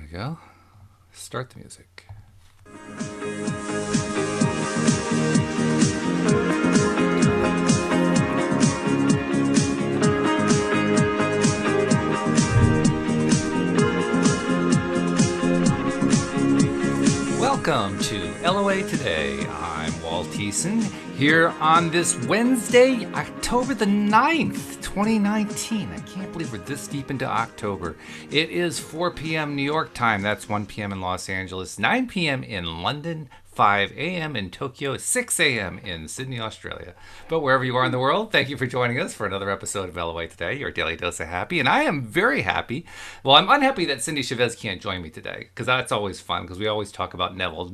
we go. Start the music. Welcome to LOA Today. I'm Walt Thiessen here on this Wednesday, October the 9th, 2019. I can't believe we're this deep into October. It is 4 p.m. New York time. That's 1 p.m. in Los Angeles, 9 p.m. in London, 5 a.m. in Tokyo, 6 a.m. in Sydney, Australia. But wherever you are in the world, thank you for joining us for another episode of LOA Today, your daily dose of happy. And I am very happy. Well, I'm unhappy that Cindy Chavez can't join me today, because that's always fun, because we always talk about Neville.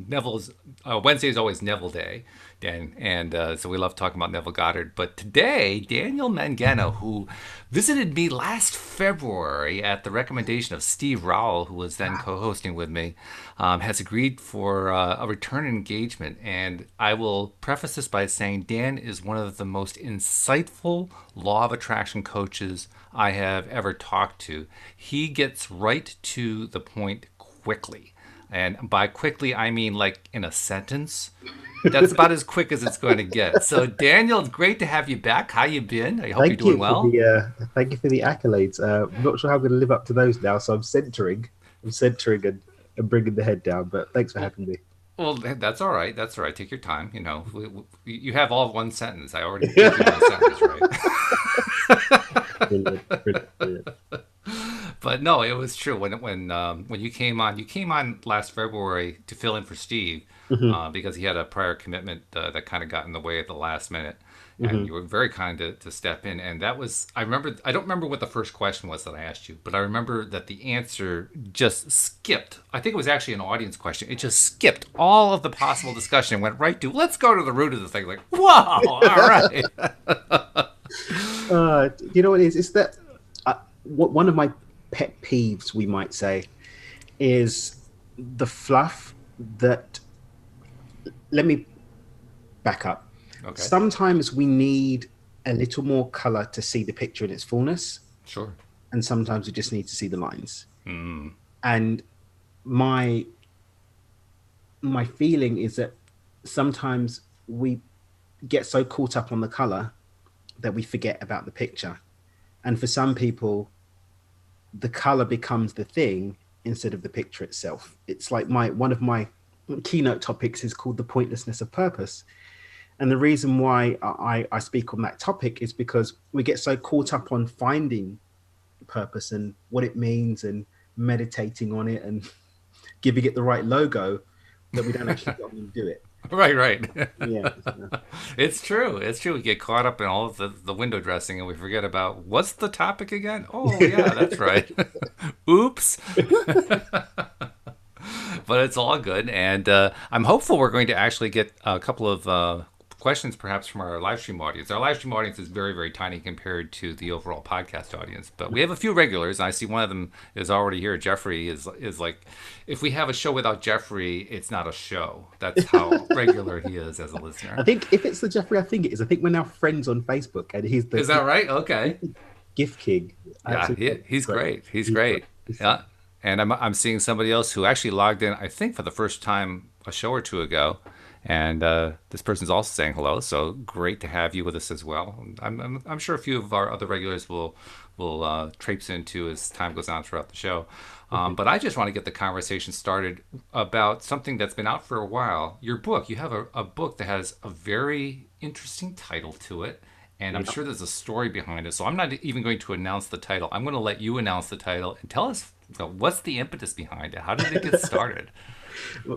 Wednesday is always Neville Day. And so we love talking about Neville Goddard. But today, Daniel Mangena, who visited me last February at the recommendation of Steve Rowell, who was then co-hosting with me, has agreed for a return engagement. And I will preface this by saying Dan is one of the most insightful law of attraction coaches I have ever talked to. He gets right to the point quickly. And by quickly, I mean like in a sentence. That's about as quick as it's going to get. So, Daniel, it's great to have you back. How you been? I hope you're doing well. Thank you for the accolades. I'm not sure how I'm going to live up to those now, so I'm centering and bringing the head down. But thanks for having me. Well, that's all right. That's all right. Take your time. You know, you have all of one sentence. I already gave you one sentence, right? Brilliant. But no, it was true. When you came on last February to fill in for Steve, because he had a prior commitment that kind of got in the way at the last minute, and you were very kind to step in. And that was, I don't remember what the first question was that I asked you, but I remember that the answer just skipped. I think it was actually an audience question. It just skipped all of the possible discussion and went right to, let's go to the root of the thing. Like, whoa, all right. You know what it is? It's that one of my pet peeves, we might say, is the fluff that. Let me back up. Okay. Sometimes we need a little more color to see the picture in its fullness. Sure. And sometimes we just need to see the lines. Mm. And my feeling is that sometimes we get so caught up on the color that we forget about the picture. And for some people, the color becomes the thing instead of the picture itself. It's like one of my keynote topics is called the pointlessness of purpose. And the reason why I speak on that topic is because we get so caught up on finding purpose and what it means and meditating on it and giving it the right logo that we don't actually go and do it. Right. Yeah. It's true. We get caught up in all of the window dressing and we forget about what's the topic again? Oh, yeah, that's right. Oops. But it's all good. And I'm hopeful we're going to actually get a couple of questions perhaps from our live stream audience. Our live stream audience is very, very tiny compared to the overall podcast audience. But we have a few regulars. And I see one of them is already here. Jeffrey is like, if we have a show without Jeffrey, it's not a show. That's how regular he is as a listener. I think if it's the Jeffrey, I think it is. I think we're now friends on Facebook. And he's the Is that right? Okay. Gift King. Yeah, he's great. He's great. Yeah. And I'm seeing somebody else who actually logged in, I think, for the first time a show or two ago. And this person's also saying hello. So great to have you with us as well. I'm sure a few of our other regulars will traipse into as time goes on throughout the show. But I just want to get the conversation started about something that's been out for a while. Your book. You have a book that has a very interesting title to it. And I'm sure there's a story behind it. So I'm not even going to announce the title. I'm going to let you announce the title and tell us, what's the impetus behind it? How did it get started?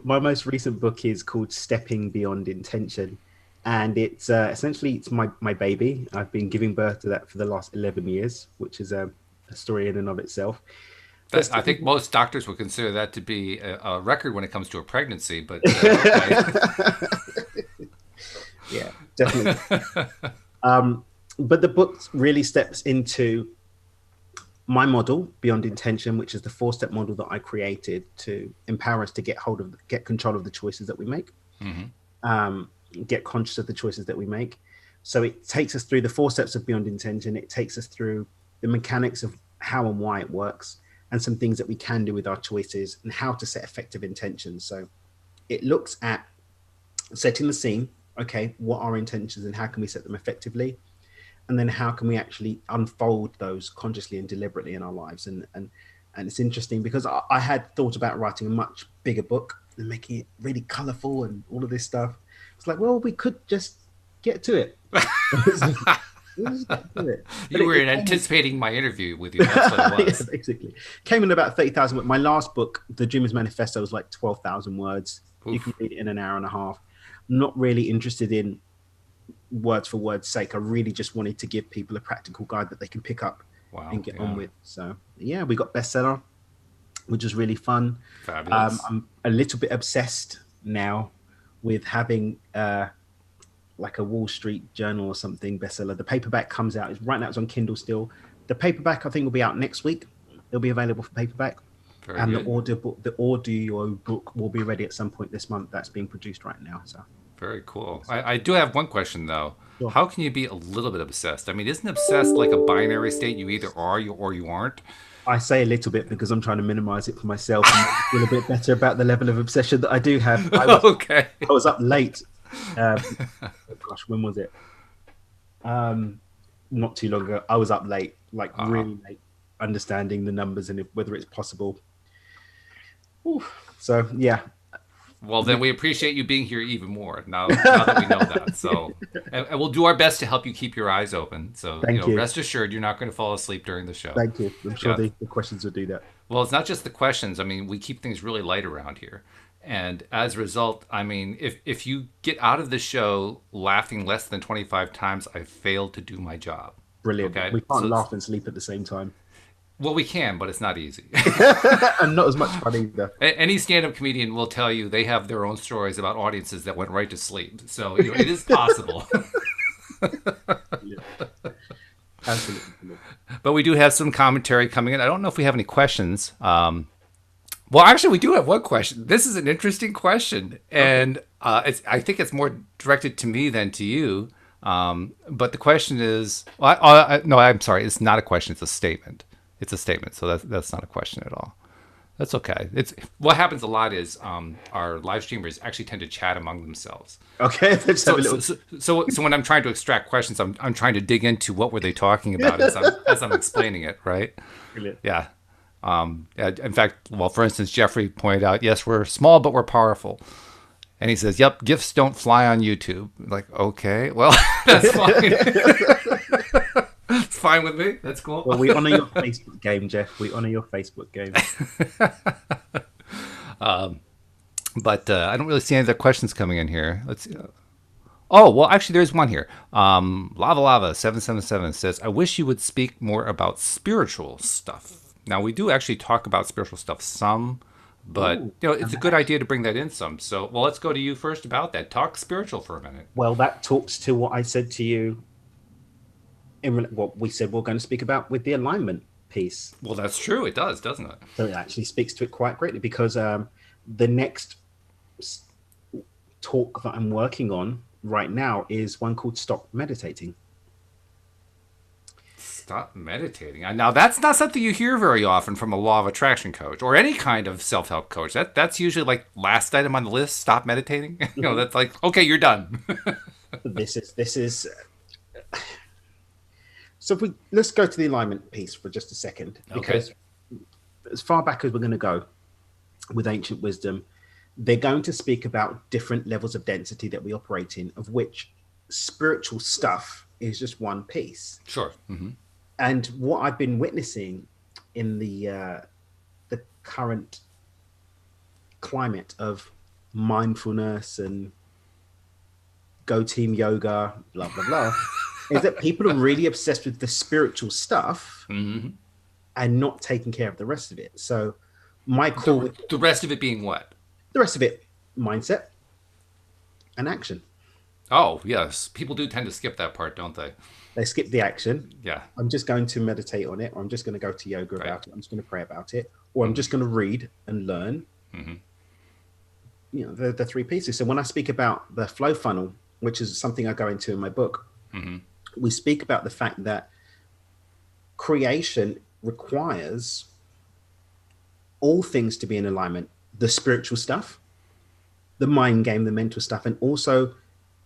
My most recent book is called Stepping Beyond Intention. And it's essentially my baby. I've been giving birth to that for the last 11 years, which is a story in and of itself. I think most doctors would consider that to be a record when it comes to a pregnancy. But okay. Yeah, definitely. But the book really steps into my model, Beyond Intention, which is the 4-step model that I created to empower us to get control of the choices that we make, get conscious of the choices that we make. So it takes us through the 4 steps of Beyond Intention. It takes us through the mechanics of how and why it works. and some things that we can do with our choices and how to set effective intentions. So it looks at setting the scene. Okay, what are our intentions and how can we set them effectively? And then how can we actually unfold those consciously and deliberately in our lives? And it's interesting because I had thought about writing a much bigger book and making it really colorful and all of this stuff. It's like, well, we could just get to it. Just get to it. But You were anticipating my interview with you. That's what it was. Yeah, basically. Came in about 30,000 words. My last book, The Dreamer's Manifesto, was like 12,000 words. Oof. You can read it in an hour and a half. I'm not really interested in words for word's sake. I really just wanted to give people a practical guide that they can pick up and get on with. So yeah, we got bestseller, which is really fun. Fabulous. I'm a little bit obsessed now with having like a Wall Street Journal or something bestseller. The paperback comes out. Right now it's on Kindle still. The paperback I think will be out next week. It'll be available for paperback. Very and good. The audio book will be ready at some point this month. That's being produced right now. So very cool. I do have one question though. Sure. How can you be a little bit obsessed? I mean, isn't obsessed like a binary state? You either are or you aren't. I say a little bit because I'm trying to minimize it for myself and feel a bit better about the level of obsession that I do have. Okay. I was up late. Gosh, when was it? Not too long ago. I was up late, like really late, understanding the numbers and whether it's possible. Oof. So yeah. Well, then we appreciate you being here even more now that we know that. So, and we'll do our best to help you keep your eyes open. So, Thank you. Rest assured, you're not going to fall asleep during the show. Thank you. I'm sure the questions will do that. Well, it's not just the questions. I mean, we keep things really light around here. And as a result, I mean, if you get out of the show laughing less than 25 times, I failed to do my job. Brilliant. Okay? We can't laugh and sleep at the same time. Well, we can, but it's not easy. And not as much fun either. Any stand-up comedian will tell you they have their own stories about audiences that went right to sleep. So it is possible. Absolutely. But we do have some commentary coming in. I don't know if we have any questions. Well, actually, we do have one question. This is an interesting question. And I think it's more directed to me than to you. But the question is... no, I'm sorry. It's not a question. It's a statement. It's a statement, so that's not a question at all. That's okay. It's what happens a lot is our live streamers actually tend to chat among themselves. Okay. So when I'm trying to extract questions, I'm trying to dig into what were they talking about as I'm explaining it, right? Brilliant. Yeah. In fact, well, for instance, Jeffrey pointed out, yes, we're small, but we're powerful. And he says, yep, GIFs don't fly on YouTube. Like, okay, well, that's fine. It's fine with me. That's cool. Well, we honor your Facebook game, Jeff. We honor your Facebook game. But I don't really see any other questions coming in here. Let's see. Oh, well, actually, there's one here. Lava 777 says, I wish you would speak more about spiritual stuff. Now, we do actually talk about spiritual stuff some, but it's a good idea to bring that in some. So, well, let's go to you first about that. Talk spiritual for a minute. Well, that talks to what I said to you in what we said we're going to speak about with the alignment piece. Well, that's true. It does, doesn't it? So it actually speaks to it quite greatly because the next talk that I'm working on right now is one called Stop Meditating. Stop meditating. Now, that's not something you hear very often from a law of attraction coach or any kind of self-help coach. That's usually like last item on the list, stop meditating. That's like, okay, you're done. This is so let's go to the alignment piece for just a second, because as far back as we're going to go with ancient wisdom, they're going to speak about different levels of density that we operate in, of which spiritual stuff is just one piece. Sure. Mm-hmm. And what I've been witnessing in the current climate of mindfulness and go team yoga, blah, blah, blah, is that people are really obsessed with the spiritual stuff and not taking care of the rest of it. So my call... The rest of it being what? The rest of it, mindset and action. Oh, yes. People do tend to skip that part, don't they? They skip the action. Yeah. I'm just going to meditate on it, or I'm just going to go to yoga about it. I'm just going to pray about it, or I'm just going to read and learn. Mm-hmm. The three pieces. So when I speak about the flow funnel, which is something I go into in my book, we speak about the fact that creation requires all things to be in alignment, the spiritual stuff, the mind game, the mental stuff, and also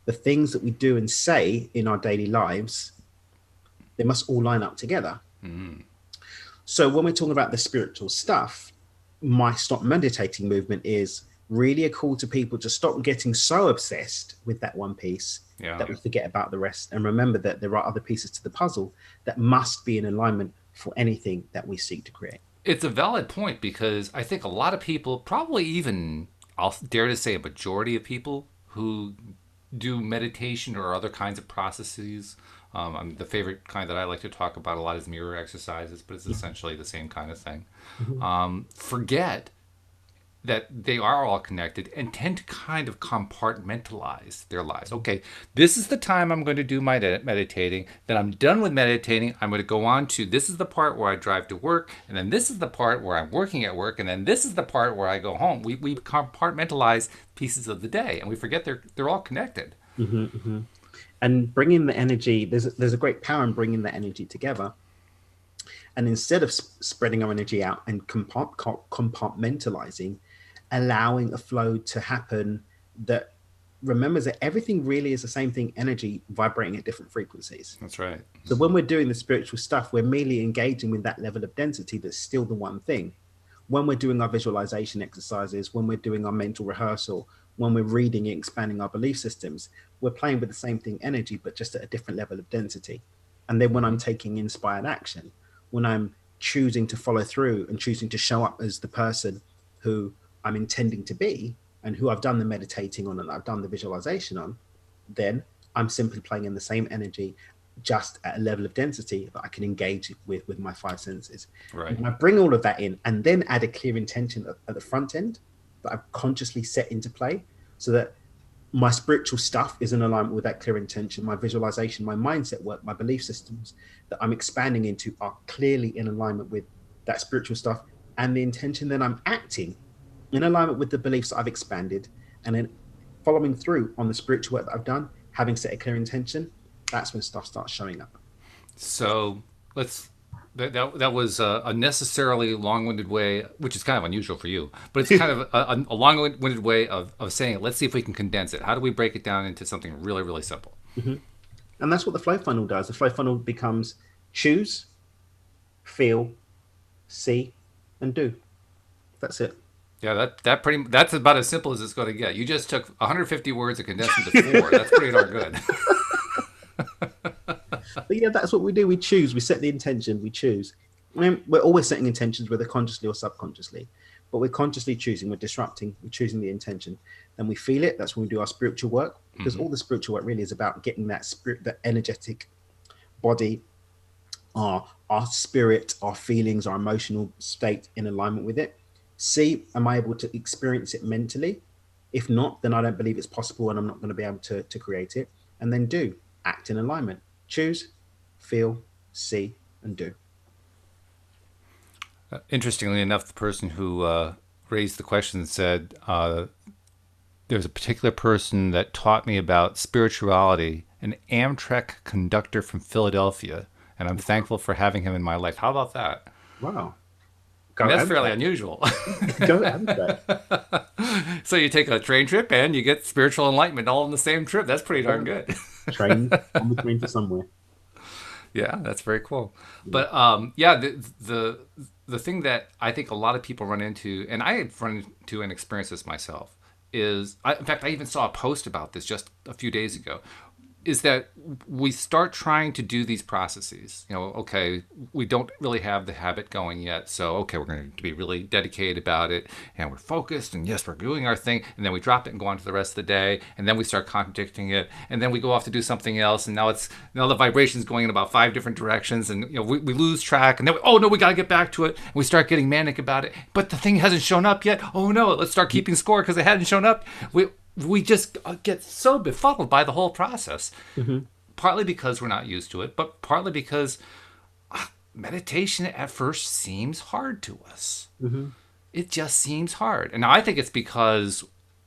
the things that we do and say in our daily lives, they must all line up together. So when we're talking about the spiritual stuff, my Stop Meditating movement is really a call to people to stop getting so obsessed with that one piece that we forget about the rest, and remember that there are other pieces to the puzzle that must be in alignment for anything that we seek to create. It's a valid point, because I think a lot of people, probably even, I'll dare to say a majority of people who do meditation or other kinds of processes, the favorite kind that I like to talk about a lot is mirror exercises, but it's essentially the same kind of thing, forget that they are all connected and tend to kind of compartmentalize their lives. Okay, this is the time I'm going to do my meditating. Then I'm done with meditating. I'm going to go on to, this is the part where I drive to work, and then this is the part where I'm working at work, and then this is the part where I go home. We compartmentalize pieces of the day, and we forget they're all connected. And bringing the energy, there's a great power in bringing the energy together. And instead of spreading our energy out and compartmentalizing, allowing a flow to happen that remembers that everything really is the same thing, energy vibrating at different frequencies. That's right. So when we're doing the spiritual stuff, we're merely engaging with that level of density that's still the one thing. When we're doing our visualization exercises, when we're doing our mental rehearsal, when we're reading and expanding our belief systems, we're playing with the same thing, energy, but just at a different level of density. And then when I'm taking inspired action, when I'm choosing to follow through and choosing to show up as the person who I'm intending to be and who I've done the meditating on and I've done the visualization on, then I'm simply playing in the same energy, just at a level of density that I can engage with my five senses. Right. And I bring all of that in and then add a clear intention at the front end that I've consciously set into play, so that my spiritual stuff is in alignment with that clear intention. My visualization, my mindset work, my belief systems that I'm expanding into are clearly in alignment with that spiritual stuff and the intention. Then I'm acting in alignment with the beliefs that I've expanded, and then following through on the spiritual work that I've done, having set a clear intention. That's when stuff starts showing up. So that was a necessarily long-winded way, which is kind of unusual for you, but it's kind of a long-winded way of saying it. Let's see if we can condense it. How do we break it down into something really, really simple? And that's what the flow funnel does. The flow funnel becomes choose, feel, see, and do. That's it. Yeah, that's about as simple as it's going to get. You just took 150 words and condensed them to 4. That's pretty darn good. But yeah, that's what we do. We choose. We set the intention. We choose. I mean, we're always setting intentions, whether consciously or subconsciously. But we're consciously choosing. We're disrupting. We're choosing the intention. Then we feel it. That's when we do our spiritual work. Because all the spiritual work really is about getting that spirit, that energetic body, our spirit, our feelings, our emotional state in alignment with it. See, am I able to experience it mentally? If not, then I don't believe it's possible and I'm not going to be able to create it. And then do. Act in alignment. Choose, feel, see, and do. Interestingly enough, the person who raised the question said, there's a particular person that taught me about spirituality, an Amtrak conductor from Philadelphia, and I'm thankful for having him in my life. How about that? Wow. And that's fairly unusual. Go Amtrak. So you take a train trip and you get spiritual enlightenment all in the same trip. That's pretty darn good. Train on the train to somewhere. Yeah, that's very cool. But the thing that I think a lot of people run into, and I had run into and experienced this myself, is, in fact, I even saw a post about this just a few days ago, is that we start trying to do these processes. You know, okay, we don't really have the habit going yet, so okay, we're going to be really dedicated about it, and we're focused, and yes, we're doing our thing, and then we drop it and go on to the rest of the day, and then we start contradicting it, and then we go off to do something else, and now the vibration's going in about 5 different directions, and we lose track, and then we got to get back to it, and we start getting manic about it, but the thing hasn't shown up yet. Oh no, let's start keeping score because it hadn't shown up. We just get so befuddled by the whole process, partly because we're not used to it, but partly because meditation at first seems hard to us. It just seems hard. And I think it's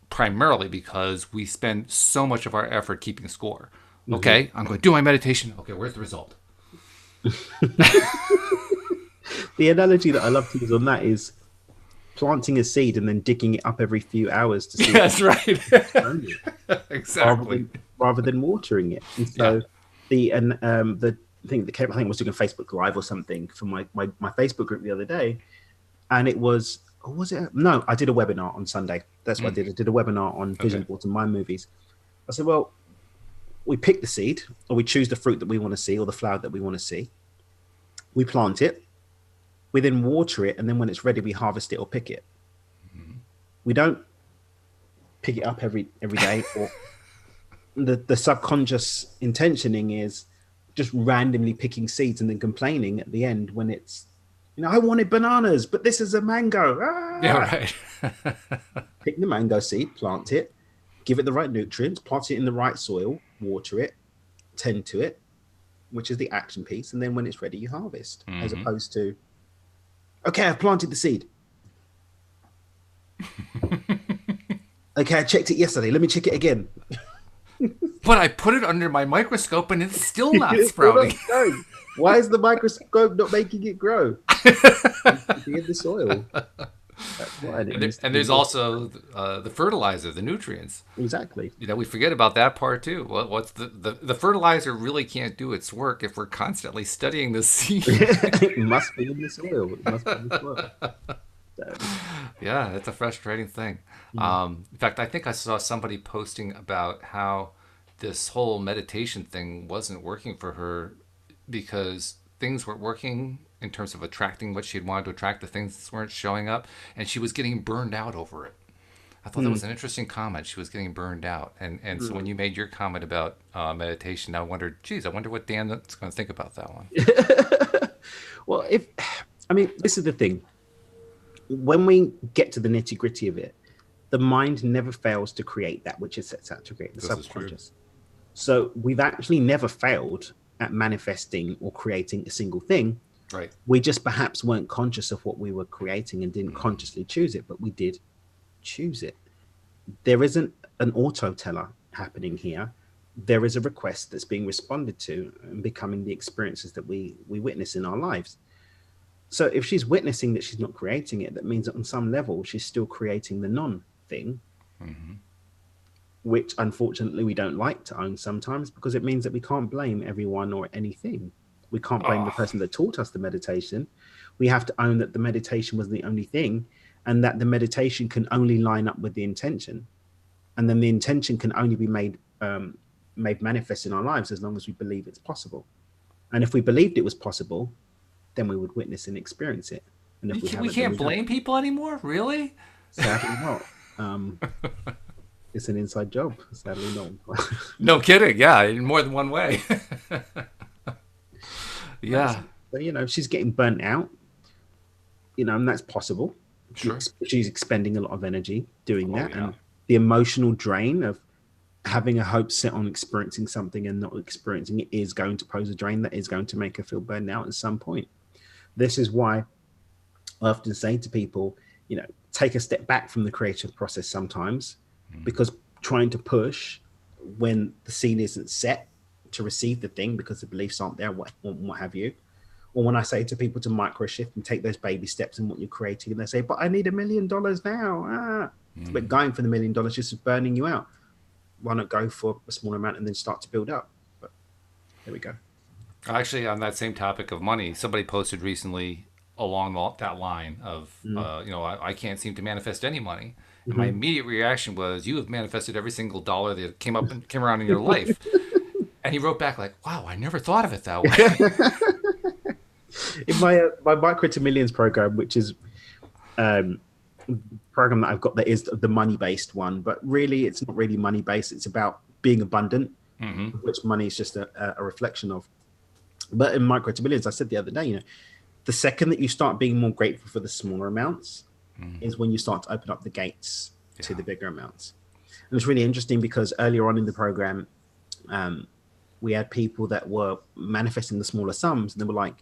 primarily because we spend so much of our effort keeping score. Okay, I'm going to do my meditation. Okay, where's the result? The analogy that I love to use on that is, planting a seed and then digging it up every few hours to see Yeah, that's right. it, Exactly. rather than watering it. And Yeah. so the thing that came, I think I was doing a Facebook Live or something for my Facebook group the other day, and it was, or was it? No, I did a webinar on Sunday. That's what I did. I did a webinar on vision Okay. boards and mind movies. I said, well, we pick the seed, or we choose the fruit that we want to see, or the flower that we want to see. We plant it. We then water it, and then when it's ready, we harvest it or pick it. We don't pick it up every day. Or the subconscious intentioning is just randomly picking seeds and then complaining at the end when it's, I wanted bananas, but this is a mango. Yeah, Ah! right. Pick the mango seed, plant it, give it the right nutrients, plant it in the right soil, water it, tend to it, which is the action piece. And then when it's ready, you harvest, as opposed to, okay, I've planted the seed. Okay, I checked it yesterday. Let me check it again. But I put it under my microscope and it's still not sprouting. Why is the microscope not making it grow? It's in the soil. That's why. And there's also the fertilizer, the nutrients. Exactly. We forget about that part too. What's the fertilizer really can't do its work if we're constantly studying the seed. It must be in the soil. It must be in the soil. So. Yeah, it's a frustrating thing. In fact, I think I saw somebody posting about how this whole meditation thing wasn't working for her because things weren't working in terms of attracting what she'd wanted to attract. The things weren't showing up, and she was getting burned out over it. I thought that was an interesting comment. She was getting burned out. And so when you made your comment about meditation, I wondered, geez, I wonder what Dan's going to think about that one. Well, this is the thing. When we get to the nitty gritty of it, the mind never fails to create that which it sets out to create, the subconscious. So we've actually never failed at manifesting or creating a single thing. Right. We just perhaps weren't conscious of what we were creating and didn't consciously choose it, but we did choose it. There isn't an auto teller happening here. There is a request that's being responded to and becoming the experiences that we witness in our lives. So if she's witnessing that she's not creating it, that means that on some level she's still creating the non-thing, which unfortunately we don't like to own sometimes, because it means that we can't blame everyone or anything. We can't blame the person that taught us the meditation. We have to own that the meditation was the only thing, and that the meditation can only line up with the intention. And then the intention can only be made manifest in our lives as long as we believe it's possible. And if we believed it was possible, then we would witness and experience it. And if we can't blame people anymore? Really? Sadly not. It's an inside job. Sadly not. No kidding. Yeah, in more than one way. Yeah. So, she's getting burnt out, and that's possible. Sure. She's expending a lot of energy doing that. Yeah. And the emotional drain of having a hope set on experiencing something and not experiencing it is going to pose a drain that is going to make her feel burned out at some point. This is why I often say to people, take a step back from the creative process sometimes, because trying to push when the scene isn't set to receive the thing because the beliefs aren't there, what have you. Or when I say to people to micro shift and take those baby steps in what you're creating, and they say, but I need $1 million now. But going for the $1 million just is burning you out. Why not go for a small amount and then start to build up? But there we go. Actually, on that same topic of money, somebody posted recently along that line of, I can't seem to manifest any money. And my immediate reaction was, you have manifested every single dollar that came around in your life. And he wrote back like, wow, I never thought of it that way. In my Micro to Millions program, which is program that I've got that is the money-based one, but really it's not really money-based. It's about being abundant, which money is just a reflection of. But in Micro to Millions, I said the other day, the second that you start being more grateful for the smaller amounts is when you start to open up the gates to the bigger amounts. And it's really interesting because earlier on in the program, we had people that were manifesting the smaller sums, and they were like,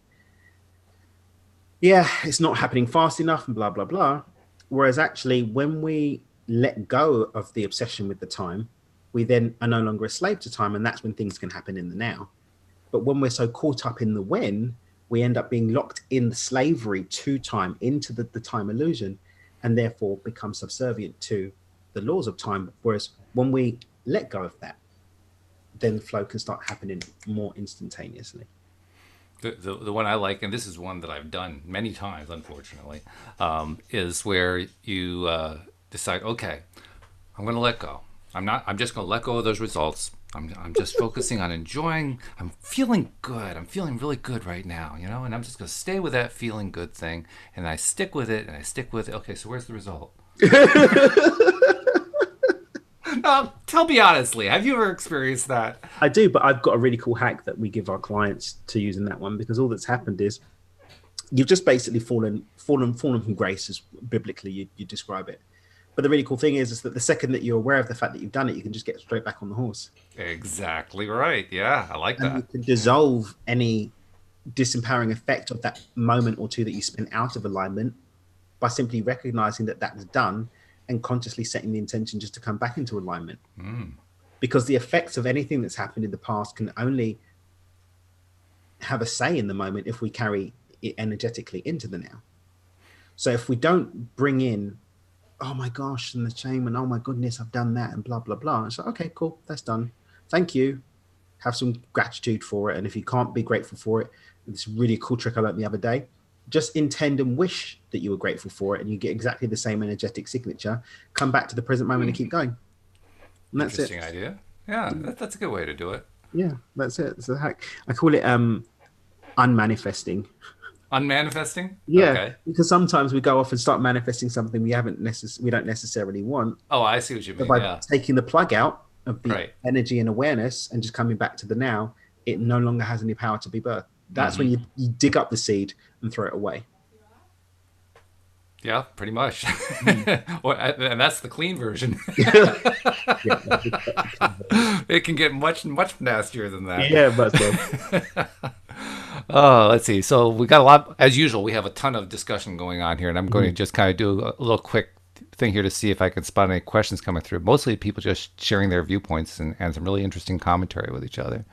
yeah, it's not happening fast enough and blah, blah, blah. Whereas actually, when we let go of the obsession with the time, we then are no longer a slave to time. And that's when things can happen in the now. But when we're so caught up in the when, we end up being locked in the slavery to time, into the time illusion. and therefore become subservient to the laws of time. Whereas when we let go of that, then the flow can start happening more instantaneously. The one I like, and this is one that I've done many times, unfortunately, is where you decide, okay, I'm going to let go. I'm just going to let go of those results. I'm just focusing on enjoying. I'm feeling good. I'm feeling really good right now, you know, and I'm just going to stay with that feeling good thing. And I stick with it and I stick with it. Okay, so where's the result? Tell me honestly, have you ever experienced that? I do, but I've got a really cool hack that we give our clients to use in that one, because all that's happened is you've just basically fallen from grace, as biblically you describe it. But the really cool thing is that the second that you're aware of the fact that you've done it, you can just get straight back on the horse. Exactly right. Yeah, I like And you that. can dissolve any disempowering effect of that moment or two that you spent out of alignment by simply recognizing that that's done and consciously setting the intention just to come back into alignment. Because the effects of anything that's happened in the past can only have a say in the moment if we carry it energetically into the now. So if we don't bring in, oh my gosh, and the shame, and oh my goodness, I've done that, and blah, blah, blah. It's like, okay, cool, that's done. Thank you. Have some gratitude for it. And if you can't be grateful for it, this really cool trick I learned the other day, just intend and wish that you were grateful for it, and you get exactly the same energetic signature. Come back to the present moment and keep going. And that's Interesting it. idea. Yeah, that's a good way to do it. Yeah, that's it. It's a hack. I call it unmanifesting. Unmanifesting? Yeah, Okay. because sometimes we go off and start manifesting something we don't necessarily want. Oh, I see what you But mean. by Yeah. taking the plug out of the Right. energy and awareness and just coming back to the now, it no longer has any power to be birthed. That's when Mm-hmm. you dig up the seed and throw it away. Yeah, pretty much. Mm. And that's the clean version. Yeah, It can get much nastier than that. yeah, but so Oh, let's see. So we got a lot, as usual. We have a ton of discussion going on here, and I'm going to mhm. just kind of do a little quick thing here to see if I can spot any questions coming through. Mostly people just sharing their viewpoints and some really interesting commentary with each other.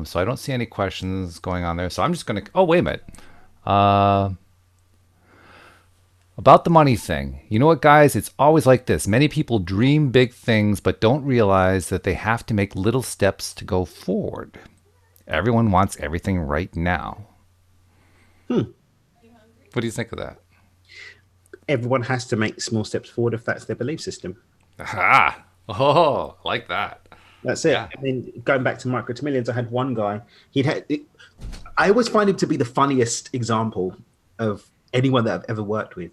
So I don't see any questions going on there. So I'm just going to. Oh, wait a minute. Uh, About the money thing. You know what, guys? It's always like this. Many people dream big things, but don't realize that they have to make little steps to go forward. Everyone wants everything right now. Hmm. What do you think of that? Everyone has to make small steps forward if that's their belief system. Aha! Oh, I like that. That's it. Yeah. I mean, going back to micro to millions, I had one guy. I always find him to be the funniest example of anyone that I've ever worked with,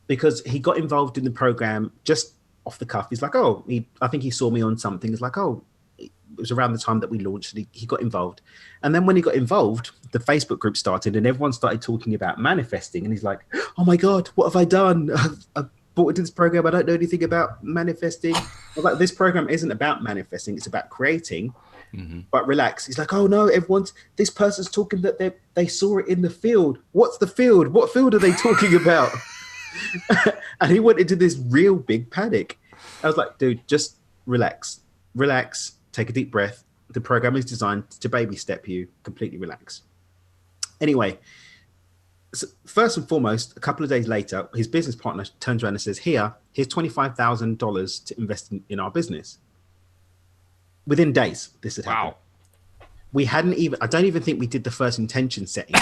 because he got involved in the program just off the cuff. He's like, oh, I think he saw me on something. He's like, oh, it was around the time that we launched, and he got involved. And then when he got involved, the Facebook group started, and everyone started talking about manifesting. And he's like, oh my God, what have I done? I've bought into this program. I don't know anything about manifesting. I was like, this program isn't about manifesting. It's about creating. Mm-hmm. But relax. He's like, oh no, this person's talking that they saw it in the field. What's the field? What field are they talking about? And he went into this real big panic. I was like, dude, just relax, take a deep breath. The program is designed to baby step you. Completely relax. Anyway, so first and foremost, a couple of days later, his business partner turns around and says, here's $25,000 to invest in our business. Within days, this had happened. Wow. I don't even think we did the first intention setting.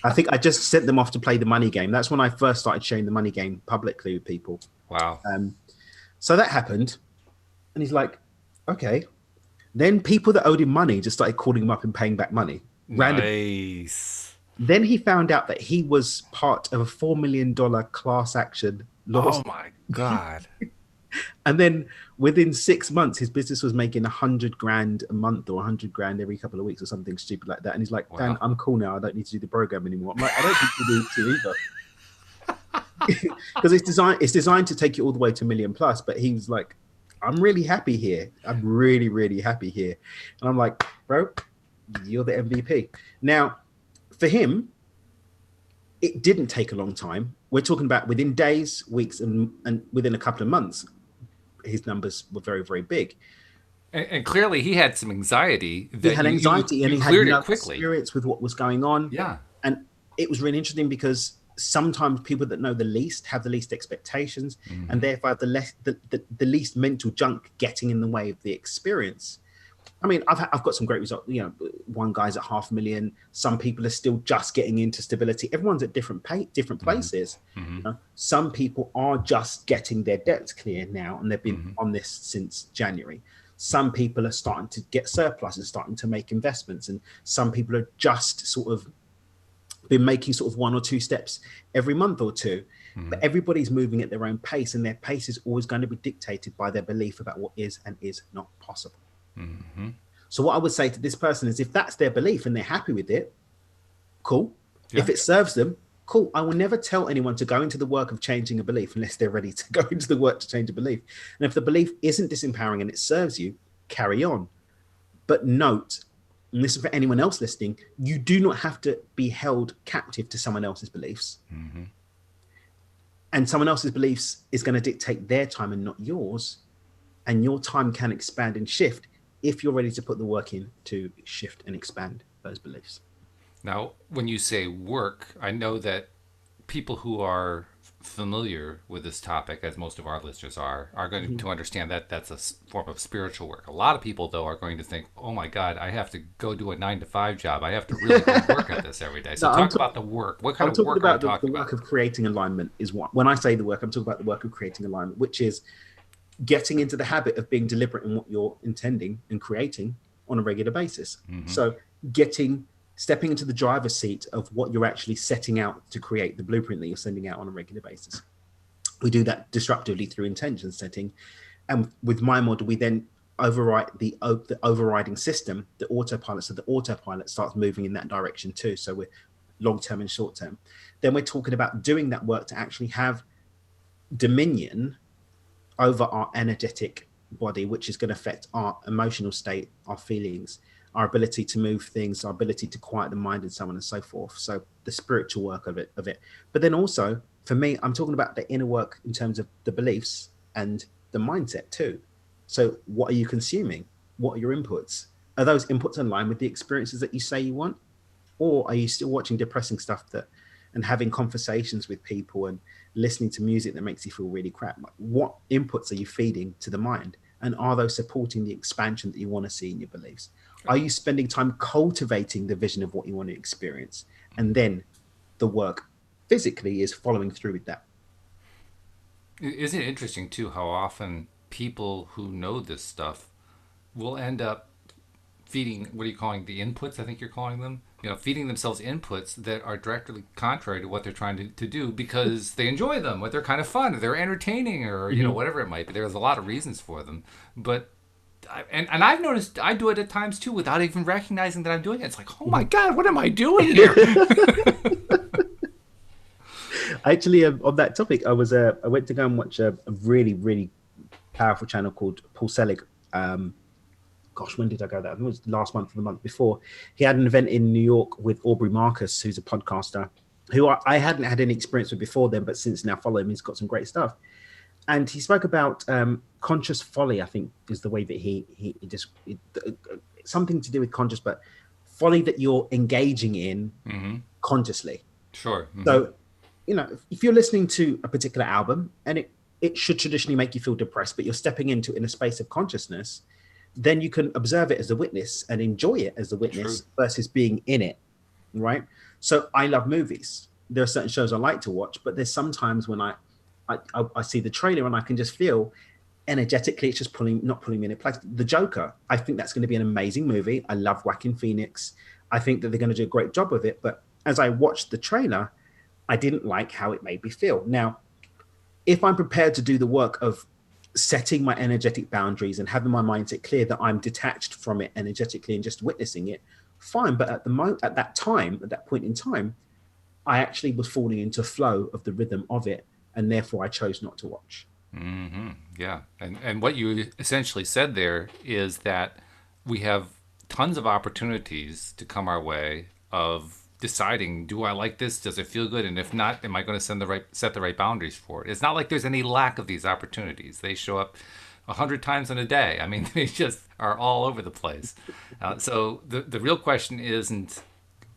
I think I just sent them off to play the money game. That's when I first started sharing the money game publicly with people. Wow. So that happened. And he's like, okay. Then people that owed him money just started calling him up and paying back money. Randomly. Nice. Then he found out that he was part of a $4 million class action lawsuit. Oh my God. And then within 6 months, his business was making $100,000 a month or $100,000 every couple of weeks or something stupid like that. And he's like, Wow. Dan, I'm cool now. I don't need to do the program anymore. I'm like, I don't think you need to either. Because it's designed to take you all the way to $1 million plus. But he was like, I'm really happy here. I'm really, really happy here. And I'm like, bro, you're the MVP. Now, for him, it didn't take a long time. We're talking about within days, weeks, and within a couple of months, his numbers were very, very big. And clearly he had some anxiety. He had anxiety, and he had cleared no it quickly. experience with what was going on. Yeah. And it was really interesting because sometimes people that know the least have the least expectations, and Mm-hmm. therefore have the least mental junk getting in the way of the experience. I mean, I've got some great results. You know, one guy's at 500,000. Some people are still just getting into stability. Everyone's at different places. Mm-hmm. You know, some people are just getting their debts clear now, and they've been Mm-hmm. on this since January. Some people are starting to get surplus and starting to make investments, and some people are just sort of been making sort of one or two steps every month or two. Mm-hmm. But everybody's moving at their own pace, and their pace is always going to be dictated by their belief about what is and is not possible. Mm-hmm. So what I would say to this person is, if that's their belief and they're happy with it, cool. Yeah. If it serves them, cool. I will never tell anyone to go into the work of changing a belief unless they're ready to go into the work to change a belief. And if the belief isn't disempowering and it serves you, carry on. But note, and this is for anyone else listening, you do not have to be held captive to someone else's beliefs. Mm-hmm. And someone else's beliefs is going to dictate their time and not yours. And your time can expand and shift if you're ready to put the work in to shift and expand those beliefs. Now, when you say work, I know that people who are familiar with this topic, as most of our listeners are going Mm-hmm. to understand that that's a form of spiritual work. A lot of people, though, are going to think, "Oh my God, I have to go do a 9 to 5 job. I have to really go work at this every day." So, No, talk about the work. What kind I'm of talking work are we about the talking work about? of creating alignment is what, when I say the work, I'm talking about the work of creating alignment, which is getting into the habit of being deliberate in what you're intending and creating on a regular basis. Mm-hmm. So stepping into the driver's seat of what you're actually setting out to create, the blueprint that you're sending out on a regular basis. We do that disruptively through intention setting. And with my model, we then overwrite the overriding system, the autopilot. So the autopilot starts moving in that direction too. So we're long term and short term. Then we're talking about doing that work to actually have dominion over our energetic body, which is going to affect our emotional state, our feelings, our ability to move things, our ability to quiet the mind, and so on and so forth. So the spiritual work of it. But then also, for me, I'm talking about the inner work in terms of the beliefs and the mindset too. So what are you consuming? What are your inputs? Are those inputs in line with the experiences that you say you want? Or are you still watching depressing stuff that and having conversations with people and listening to music that makes you feel really crap? Like, what inputs are you feeding to the mind? And are those supporting the expansion that you want to see in your beliefs? Are you spending time cultivating the vision of what you want to experience? And then the work physically is following through with that. Isn't it interesting too how often people who know this stuff will end up feeding, what are you calling the inputs? I think you're calling them. Feeding themselves inputs that are directly contrary to what they're trying to do because they enjoy them, or they're kind of fun, or they're entertaining, or Mm-hmm. whatever it might be. There's a lot of reasons for them, but and I've noticed I do it at times too without even recognizing that I'm doing it. It's like, oh my God, what am I doing here? Actually, on that topic, I went to go and watch a really really powerful channel called Paul Selig. Gosh, when did I go there? I think it was last month or the month before. He had an event in New York with Aubrey Marcus, who's a podcaster, who I hadn't had any experience with before then, but since now follow him, he's got some great stuff. And he spoke about conscious folly, I think is the way that he just something to do with conscious, but folly that you're engaging in Mm-hmm. consciously. Sure. Mm-hmm. So, if you're listening to a particular album and it should traditionally make you feel depressed, but you're stepping into it in a space of consciousness, then you can observe it as a witness and enjoy it as a True. witness versus being in it, right? So I love movies. There are certain shows I like to watch, but there's sometimes when I see the trailer and I can just feel energetically it's just not pulling me in a place. The Joker, I think that's going to be an amazing movie. I love Joaquin Phoenix. I think that they're going to do a great job with it. But as I watched the trailer, I didn't like how it made me feel. Now, if I'm prepared to do the work of setting my energetic boundaries and having my mindset clear that I'm detached from it energetically and just witnessing it, fine. But at that point in time, I actually was falling into flow of the rhythm of it, and therefore I chose not to watch. Mm-hmm. Yeah, and what you essentially said there is that we have tons of opportunities to come our way of deciding, do I like this? Does it feel good? And if not, am I going to set the right boundaries for it? It's not like there's any lack of these opportunities. They show up 100 times in a day. I mean, they just are all over the place. So the real question isn't,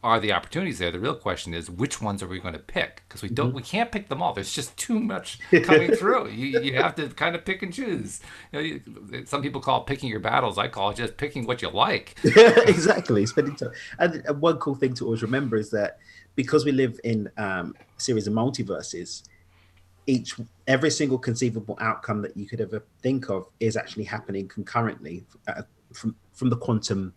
are the opportunities there. The real question is, which ones are we going to pick? Because we can't pick them all. There's just too much coming through. You have to kind of pick and choose. Some people call it picking your battles. I call it just picking what you like. Exactly. Spending time. And one cool thing to always remember is that because we live in a series of multiverses, every single conceivable outcome that you could ever think of is actually happening concurrently from the quantum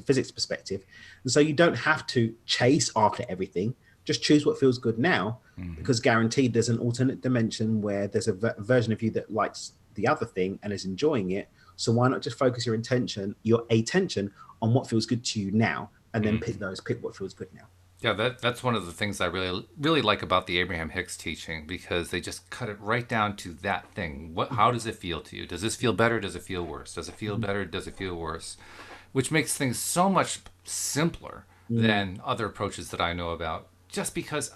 physics perspective. And so you don't have to chase after everything. Just choose what feels good now, because guaranteed there's an alternate dimension where there's a version of you that likes the other thing and is enjoying it. So why not just focus your attention on what feels good to you now, and then pick what feels good now. Yeah, that's one of the things I really like about the Abraham Hicks teaching, because they just cut it right down to that thing. How does it feel to you? Does this feel better? Does it feel worse? Does it feel better? Does it feel worse? Which makes things so much simpler than other approaches that I know about. Just because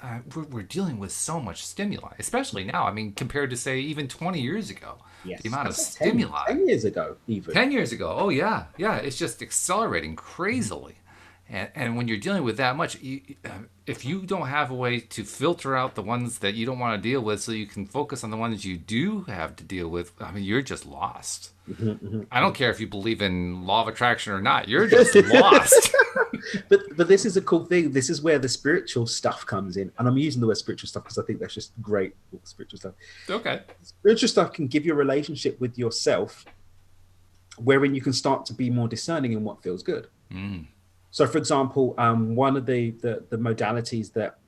we're dealing with so much stimuli, especially now. I mean, compared to, say, even 20 years ago, the amount of stimuli. 10 years ago, even. 10 years ago. Oh, yeah. Yeah, it's just accelerating crazily. And when you're dealing with that much, if you don't have a way to filter out the ones that you don't want to deal with so you can focus on the ones you do have to deal with, I mean, you're just lost. I don't care if you believe in law of attraction or not. You're just lost. But this is a cool thing. This is where the spiritual stuff comes in. And I'm using the word spiritual stuff because I think that's just great spiritual stuff. Okay. Spiritual stuff can give you a relationship with yourself wherein you can start to be more discerning in what feels good. So, for example, one of the modalities that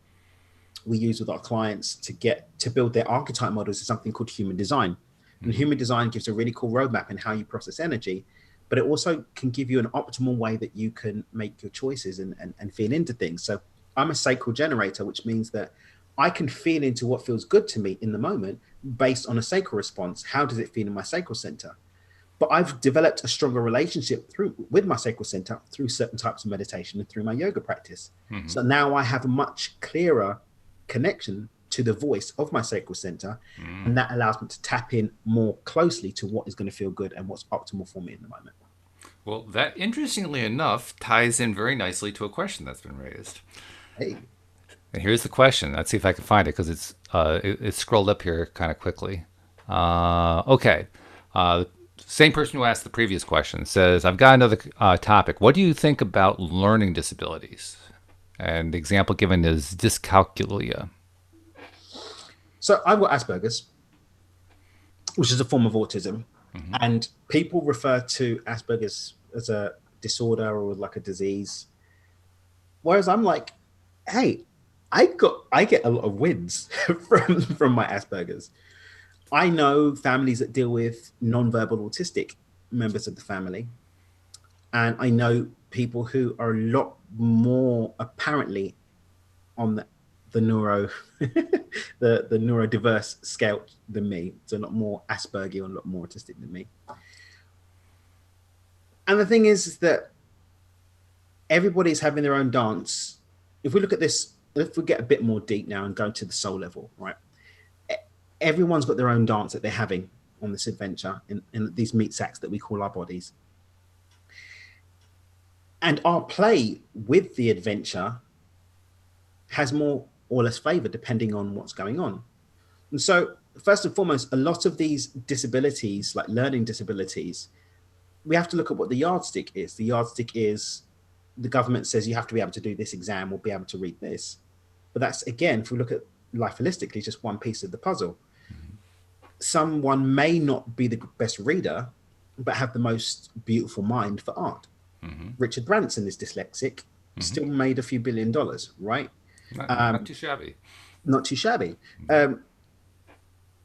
we use with our clients to build their archetype models is something called human design. And human design gives a really cool roadmap in how you process energy, but it also can give you an optimal way that you can make your choices and feel into things. So I'm a sacral generator, which means that I can feel into what feels good to me in the moment based on a sacral response. How does it feel in my sacral center? But I've developed a stronger relationship with my sacral center through certain types of meditation and through my yoga practice. So now I have a much clearer connection to the voice of my sacral center, and that allows me to tap in more closely to what is going to feel good and what's optimal for me in the moment. Well, that, interestingly enough, ties in very nicely to a question that's been raised. Hey. And here's the question. Let's see if I can find it, because it's scrolled up here kind of quickly. Okay. Same person who asked the previous question says, I've got another topic. What do you think about learning disabilities? And the example given is dyscalculia. So I've got Asperger's, which is a form of autism. And people refer to Asperger's as a disorder or like a disease. Whereas I'm like, hey, I get a lot of wins from my Asperger's. I know families that deal with nonverbal autistic members of the family. And I know people who are a lot more apparently on the neuro the neurodiverse scale than me. So a lot more Asperger and a lot more autistic than me. And the thing is that everybody's having their own dance. If we look at this, if we get a bit more deep now and go to the soul level, right? Everyone's got their own dance that they're having on this adventure in these meat sacks that we call our bodies. And our play with the adventure has more or less favor depending on what's going on. And so first and foremost, a lot of these disabilities, like learning disabilities, we have to look at what the yardstick is. The yardstick is the government says you have to be able to do this exam or be able to read this. But that's, again, if we look at life holistically, just one piece of the puzzle. Someone may not be the best reader, but have the most beautiful mind for art. Richard Branson is dyslexic, still made a few $1 billion, right? Not too shabby. Not too shabby.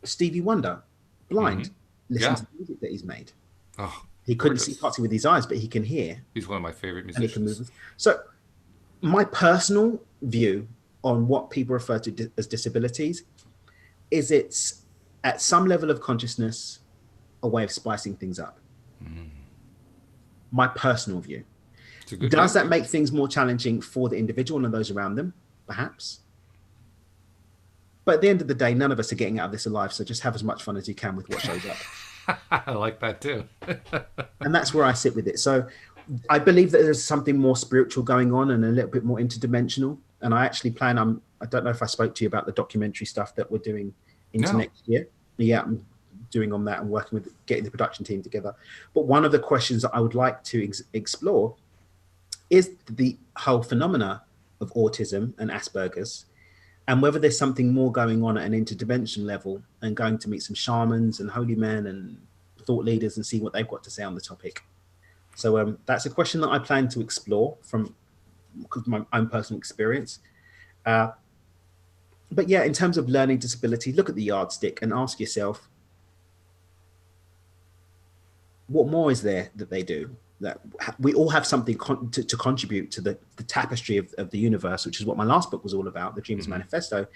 Stevie Wonder, blind, listen to the music that he's made. Oh, he can't see with his eyes, but he can hear. He's one of my favorite musicians. And he can move. So my personal view on what people refer to as disabilities is it's at some level of consciousness a way of spicing things up. My personal view. Does that make things more challenging for the individual and those around them? Perhaps. But at the end of the day, none of us are getting out of this alive, so just have as much fun as you can with what shows up. I like that too. And that's where I sit with it. So I believe that there's something more spiritual going on and a little bit more interdimensional. And I actually plan, I don't know if I spoke to you about the documentary stuff that we're doing into No. next year. Yeah, I'm doing on that and working with getting the production team together. But one of the questions that I would like to explore is the whole phenomena of autism and Asperger's, and whether there's something more going on at an interdimension level, and going to meet some shamans and holy men and thought leaders and see what they've got to say on the topic. So that's a question that I plan to explore from my own personal experience. Uh, but yeah, in terms of learning disability, look at the yardstick and ask yourself, what more is there that they do? That we all have something to contribute to the tapestry of the universe, which is what my last book was all about, the Dreamers Manifesto.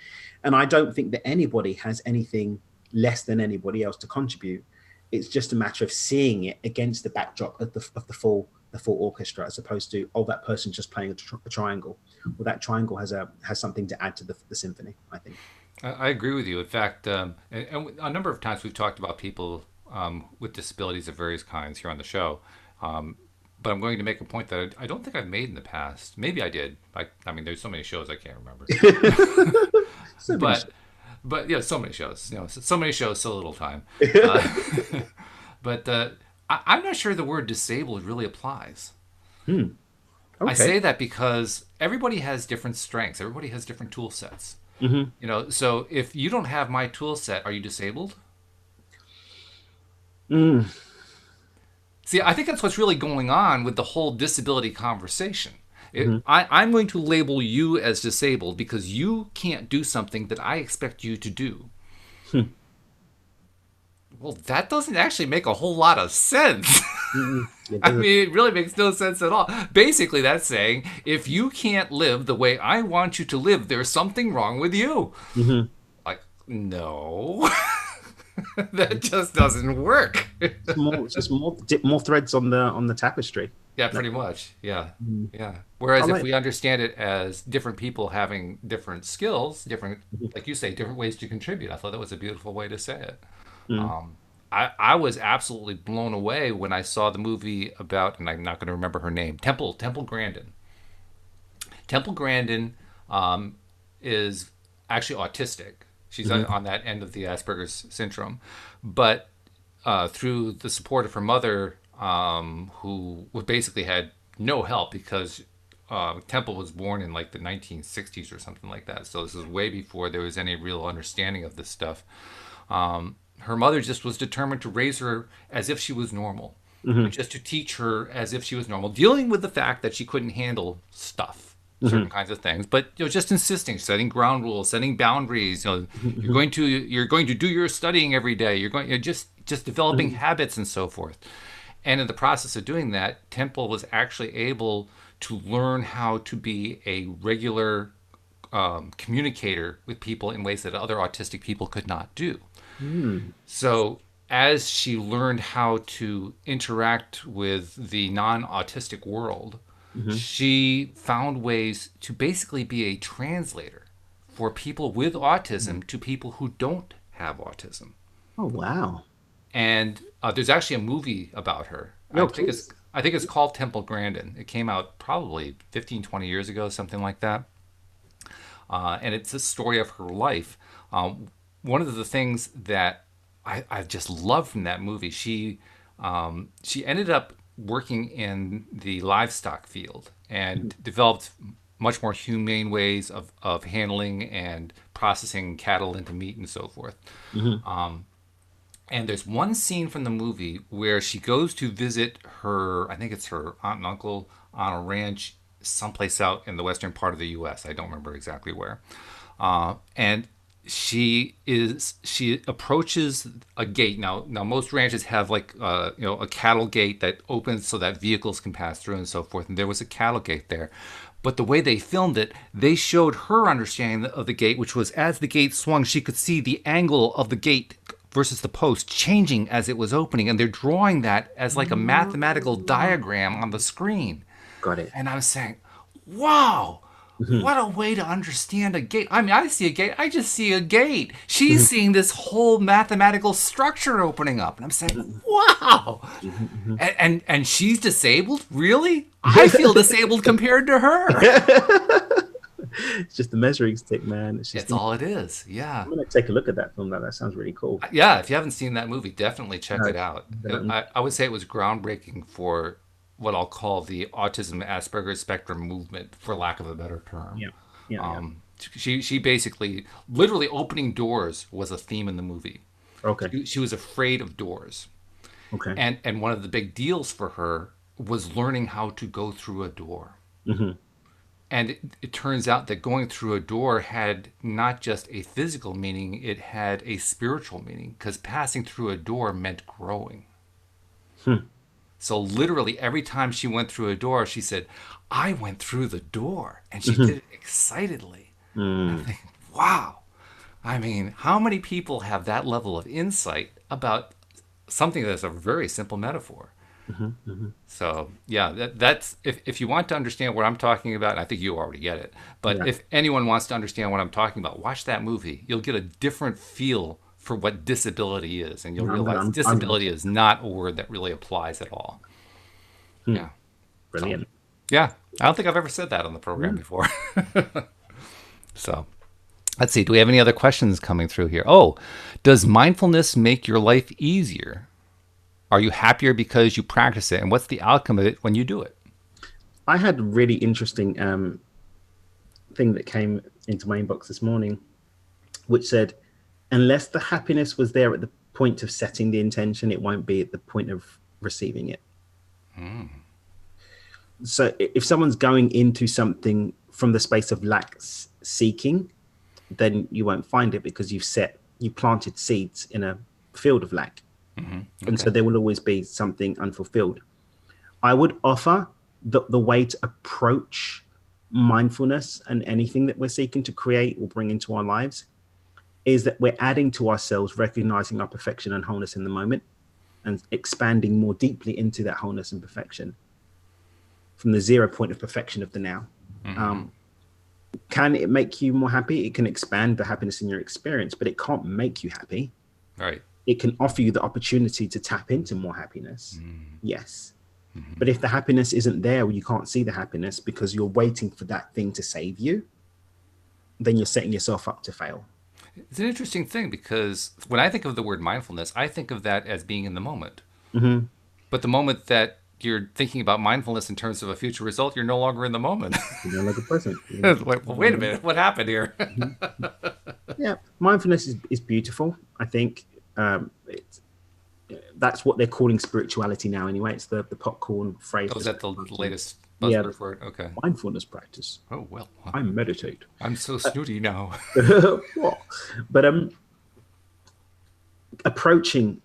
And I don't think that anybody has anything less than anybody else to contribute. It's just a matter of seeing it against the backdrop of the full orchestra, as opposed to, oh, that person just playing a triangle. Well, that triangle has something to add to the symphony, I think. I agree with you. In fact, and a number of times we've talked about people with disabilities of various kinds here on the show. But I'm going to make a point that I don't think I've made in the past. Maybe I did. I mean, there's so many shows I can't remember. But yeah, so many shows. You know, so many shows, so little time. But I'm not sure the word disabled really applies. Okay. I say that because everybody has different strengths. Everybody has different tool sets. You know, so if you don't have my tool set, are you disabled? See, I think that's what's really going on with the whole disability conversation. I'm going to label you as disabled because you can't do something that I expect you to do. Well, that doesn't actually make a whole lot of sense. I mean, it really makes no sense at all. Basically, that's saying, if you can't live the way I want you to live, there's something wrong with you. Like, no. That just doesn't work. It's just more threads on the tapestry. Yeah, pretty much. Yeah. Yeah. Whereas if we understand it as different people having different skills, different, like you say, different ways to contribute, I thought that was a beautiful way to say it. I was absolutely blown away when I saw the movie about, and I'm not going to remember her name, Temple Grandin. Temple Grandin is actually autistic. She's on that end of the Asperger's syndrome. But through the support of her mother, who basically had no help because Temple was born in like the 1960s or something like that. So this is way before there was any real understanding of this stuff. Her mother just was determined to raise her as if she was normal. Just to teach her as if she was normal, dealing with the fact that she couldn't handle stuff. Certain kinds of things, but just insisting, setting ground rules, setting boundaries. You're going to do your studying every day. You're just developing habits and so forth. And in the process of doing that, Temple was actually able to learn how to be a regular communicator with people in ways that other autistic people could not do. So as she learned how to interact with the non-autistic world, she found ways to basically be a translator for people with autism to people who don't have autism. Oh, wow. And there's actually a movie about her. I think it's called Temple Grandin. It came out probably 15, 20 years ago, something like that. And it's the story of her life. One of the things that I just love from that movie, she ended up working in the livestock field and developed much more humane ways of handling and processing cattle into meat and so forth. And there's one scene from the movie where she goes to visit her, I think it's her aunt and uncle on a ranch someplace out in the western part of the U.S. I don't remember exactly where. And she approaches a gate. Now most ranches have like a cattle gate that opens so that vehicles can pass through and so forth. And there was a cattle gate there, but the way they filmed it, they showed her understanding of the gate, which was as the gate swung, she could see the angle of the gate versus the post changing as it was opening, and they're drawing that as like a mathematical diagram on the screen. Got it. And I was saying, wow. What a way to understand a gate. I mean, I see a gate, I just see a gate. She's seeing this whole mathematical structure opening up. And I'm saying, wow. And she's disabled? Really? I feel disabled compared to her. It's just the measuring stick, man. It's just It's all it is. Yeah. I'm gonna take a look at that film. That sounds really cool. Yeah, if you haven't seen that movie, definitely check it out. Definitely. I would say it was groundbreaking for what I'll call the autism Asperger's spectrum movement, for lack of a better term. Yeah, yeah. She basically, literally opening doors was a theme in the movie. Okay, She was afraid of doors. okay. And one of the big deals for her was learning how to go through a door. And it turns out that going through a door had not just a physical meaning, it had a spiritual meaning, because passing through a door meant growing. So literally every time she went through a door, she said, I went through the door. And she did it excitedly. I think, wow. I mean, how many people have that level of insight about something that's a very simple metaphor? So yeah, that's if you want to understand what I'm talking about, and I think you already get it. But if anyone wants to understand what I'm talking about, watch that movie. You'll get a different feel for what disability is, and you'll realize disability is not a word that really applies at all. Yeah, Brilliant. So, yeah, I don't think I've ever said that on the program before. So let's see. Do we have any other questions coming through here? Oh, does mindfulness make your life easier? Are you happier because you practice it? And what's the outcome of it when you do it? I had a really interesting thing that came into my inbox this morning, which said, unless the happiness was there at the point of setting the intention, it won't be at the point of receiving it. So if someone's going into something from the space of lack seeking, then you won't find it, because you planted seeds in a field of lack. And so there will always be something unfulfilled. I would offer the way to approach mindfulness and anything that we're seeking to create or bring into our lives is that we're adding to ourselves, recognizing our perfection and wholeness in the moment, and expanding more deeply into that wholeness and perfection from the 0 point of perfection of the now. Can it make you more happy? It can expand the happiness in your experience, but it can't make you happy. Right. It can offer you the opportunity to tap into more happiness. Yes. But if the happiness isn't there, or you can't see the happiness because you're waiting for that thing to save you, then you're setting yourself up to fail. It's an interesting thing, because when I think of the word mindfulness, I think of that as being in the moment. But the moment that you're thinking about mindfulness in terms of a future result, you're no longer in the moment. You're like a present. Like, well, wait a minute, what happened here? Yeah, mindfulness is beautiful. I think that's what they're calling spirituality now. Anyway, it's the popcorn phrase. Oh, is that the latest buzzword for it? Okay. Mindfulness practice. Oh well. I meditate. I'm so snooty now. But approaching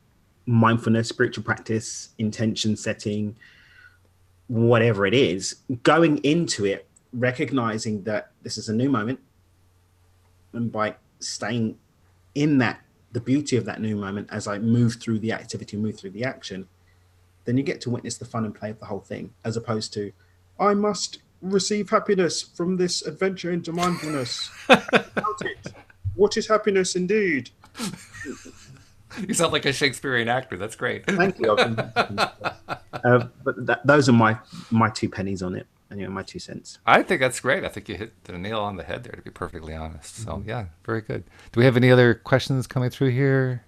mindfulness, spiritual practice, intention setting, whatever it is, going into it, recognizing that this is a new moment, and by staying in that, the beauty of that new moment as I move through the activity, move through the action, then you get to witness the fun and play of the whole thing, as opposed to, I must receive happiness from this adventure into mindfulness. What is happiness indeed? You sound like a Shakespearean actor. That's great. Thank you. But those are my 2 pennies on it. Anyway, my 2 cents. I think that's great. I think you hit the nail on the head there, to be perfectly honest. So yeah, very good. Do we have any other questions coming through here?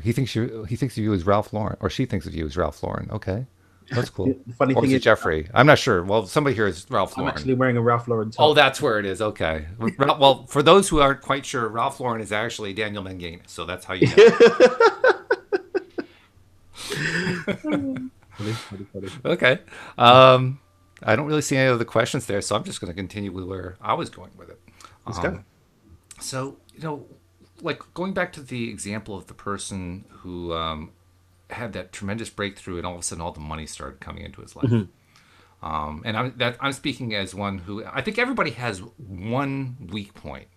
He thinks of you as Ralph Lauren, or she thinks of you as Ralph Lauren. Okay, that's cool. The funny or thing is it is, Jeffrey? I'm not sure. Well, somebody here is Ralph Lauren. I'm actually wearing a Ralph Lauren top. Oh, that's where it is. Okay. Well, for those who aren't quite sure, Ralph Lauren is actually Daniel Mangena. So that's how you know. Funny. Okay. I don't really see any other questions there, so I'm just going to continue with where I was going with it. Let's go. So, like going back to the example of the person who had that tremendous breakthrough, and all of a sudden all the money started coming into his life. And I'm speaking as one who, I think everybody has one weak point.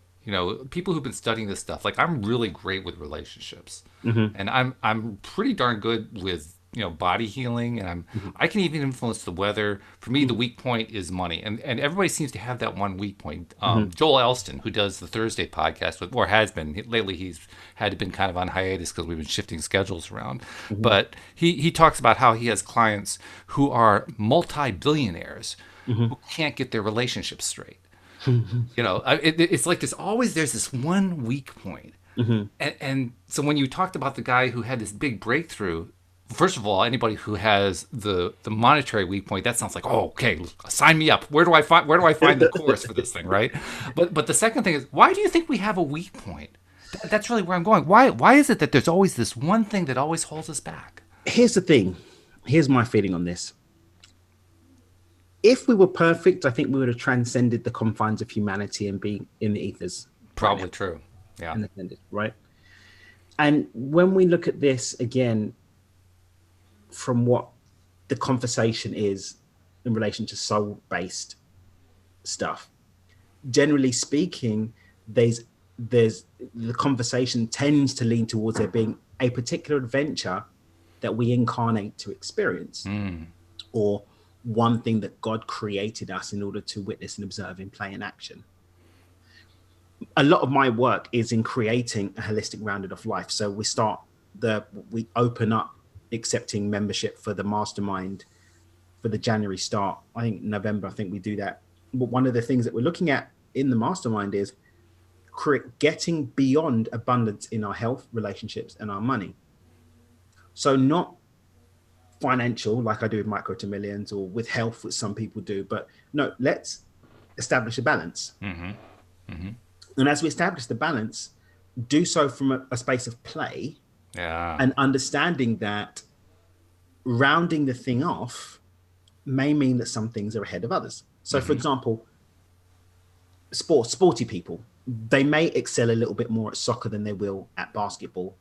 People who've been studying this stuff, like I'm really great with relationships, and I'm pretty darn good with body healing, and Mhm. I can even influence the weather. For me, the weak point is money, and everybody seems to have that one weak point. Mhm. Joel Elston, who does the Thursday podcast with, or has been lately, he's had been kind of on hiatus because we've been shifting schedules around. Mhm. But he talks about how he has clients who are multi-billionaires Mhm. who can't get their relationships straight. Mhm. It's like there's this one weak point. Mhm. And so when you talked about the guy who had this big breakthrough, first of all, anybody who has the monetary weak point, that sounds like, oh, okay, sign me up. Where do I find the course for this thing, right? But the second thing is, why do you think we have a weak point? That's really where I'm going. Why is it that there's always this one thing that always holds us back? Here's the thing. Here's my feeling on this. If we were perfect, I think we would have transcended the confines of humanity and be in the ethers right now Probably true. Yeah. and ascended, right? And when we look at this again, from what the conversation is in relation to soul-based stuff, generally speaking, there's the conversation tends to lean towards there being a particular adventure that we incarnate to experience, Mm. or one thing that God created us in order to witness and observe in play and action. A lot of my work is in creating a holistic rounded off life. So we open up accepting membership for the mastermind for the January start. I think November, I think we do that. But one of the things that we're looking at in the mastermind is getting beyond abundance in our health, relationships, and our money. So not financial like I do with micro to millions, or with health, which some people do, but no, let's establish a balance. Mm-hmm. Mm-hmm. And as we establish the balance, do so from a space of play Yeah. and understanding that rounding the thing off may mean that some things are ahead of others. So, for Mm-hmm. example, sporty people, they may excel a little bit more at soccer than they will at basketball,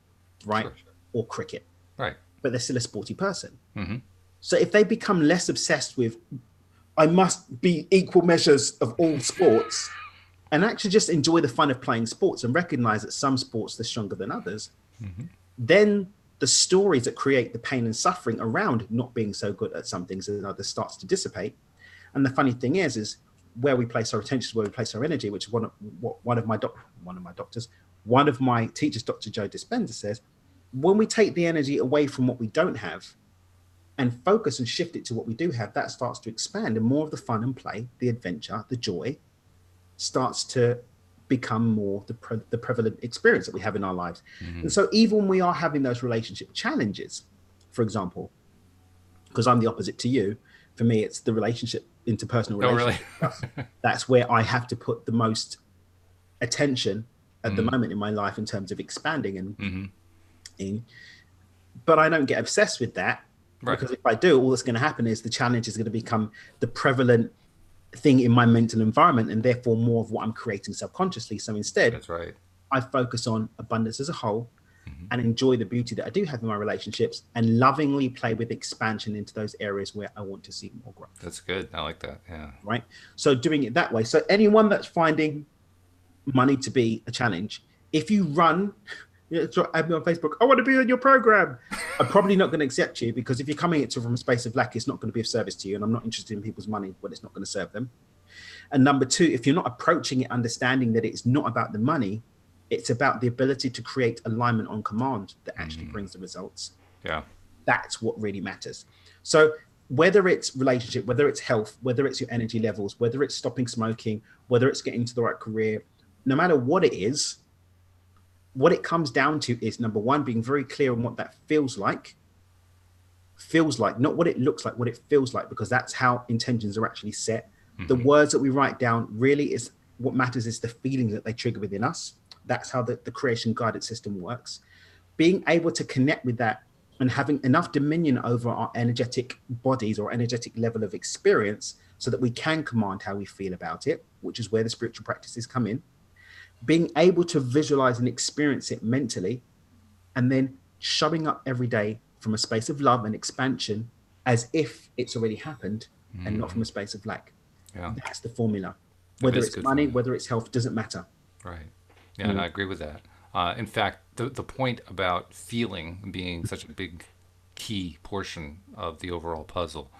right? Sure. Or cricket, Right. but they're still a sporty person. Mm-hmm. So if they become less obsessed with, I must be equal measures of all sports, and actually just enjoy the fun of playing sports and recognize that some sports are stronger than others, Mm-hmm. then the stories that create the pain and suffering around not being so good at some things and others starts to dissipate. And the funny thing is where we place our attention is where we place our energy, which is one of my teachers, Dr. Joe Dispenza, says, when we take the energy away from what we don't have and focus and shift it to what we do have, that starts to expand, and more of the fun and play, the adventure, the joy starts to become more the prevalent experience that we have in our lives. Mm-hmm. And so even when we are having those relationship challenges, for example, because I'm the opposite to you, for me, it's the interpersonal relationship stuff. That's where I have to put the most attention at the moment in my life in terms of expanding and but I don't get obsessed with that, Right. because if I do, all that's going to happen is the challenge is going to become the prevalent thing in my mental environment, and therefore more of what I'm creating subconsciously. So instead, That's right. I focus on abundance as a whole and enjoy the beauty that I do have in my relationships, and lovingly play with expansion into those areas where I want to see more growth. That's good. I like that. Yeah. Right. So doing it that way. So anyone that's finding money to be a challenge, if you run, add me on Facebook, I want to be on your program, I'm probably not going to accept you, because if you're coming at it from a space of lack, it's not going to be of service to you. And I'm not interested in people's money when it's not going to serve them. And number two, if you're not approaching it understanding that it's not about the money, it's about the ability to create alignment on command that actually brings the results. Yeah. That's what really matters. So whether it's relationship, whether it's health, whether it's your energy levels, whether it's stopping smoking, whether it's getting to the right career, no matter what it is, what it comes down to is, number one, being very clear on what that feels like, not what it looks like, what it feels like, because that's how intentions are actually set. The words that we write down really is what matters, is the feelings that they trigger within us. That's how the creation guided system works. Being able to connect with that and having enough dominion over our energetic bodies or energetic level of experience so that we can command how we feel about it, which is where the spiritual practices come in. Being able to visualize and experience it mentally, and then showing up every day from a space of love and expansion as if it's already happened, and not from a space of lack. Yeah. That's the formula. Whether it's money, formula. whether it's health, doesn't matter. Right. Yeah, and I agree with that. In fact, the point about feeling being such a big key portion of the overall puzzle,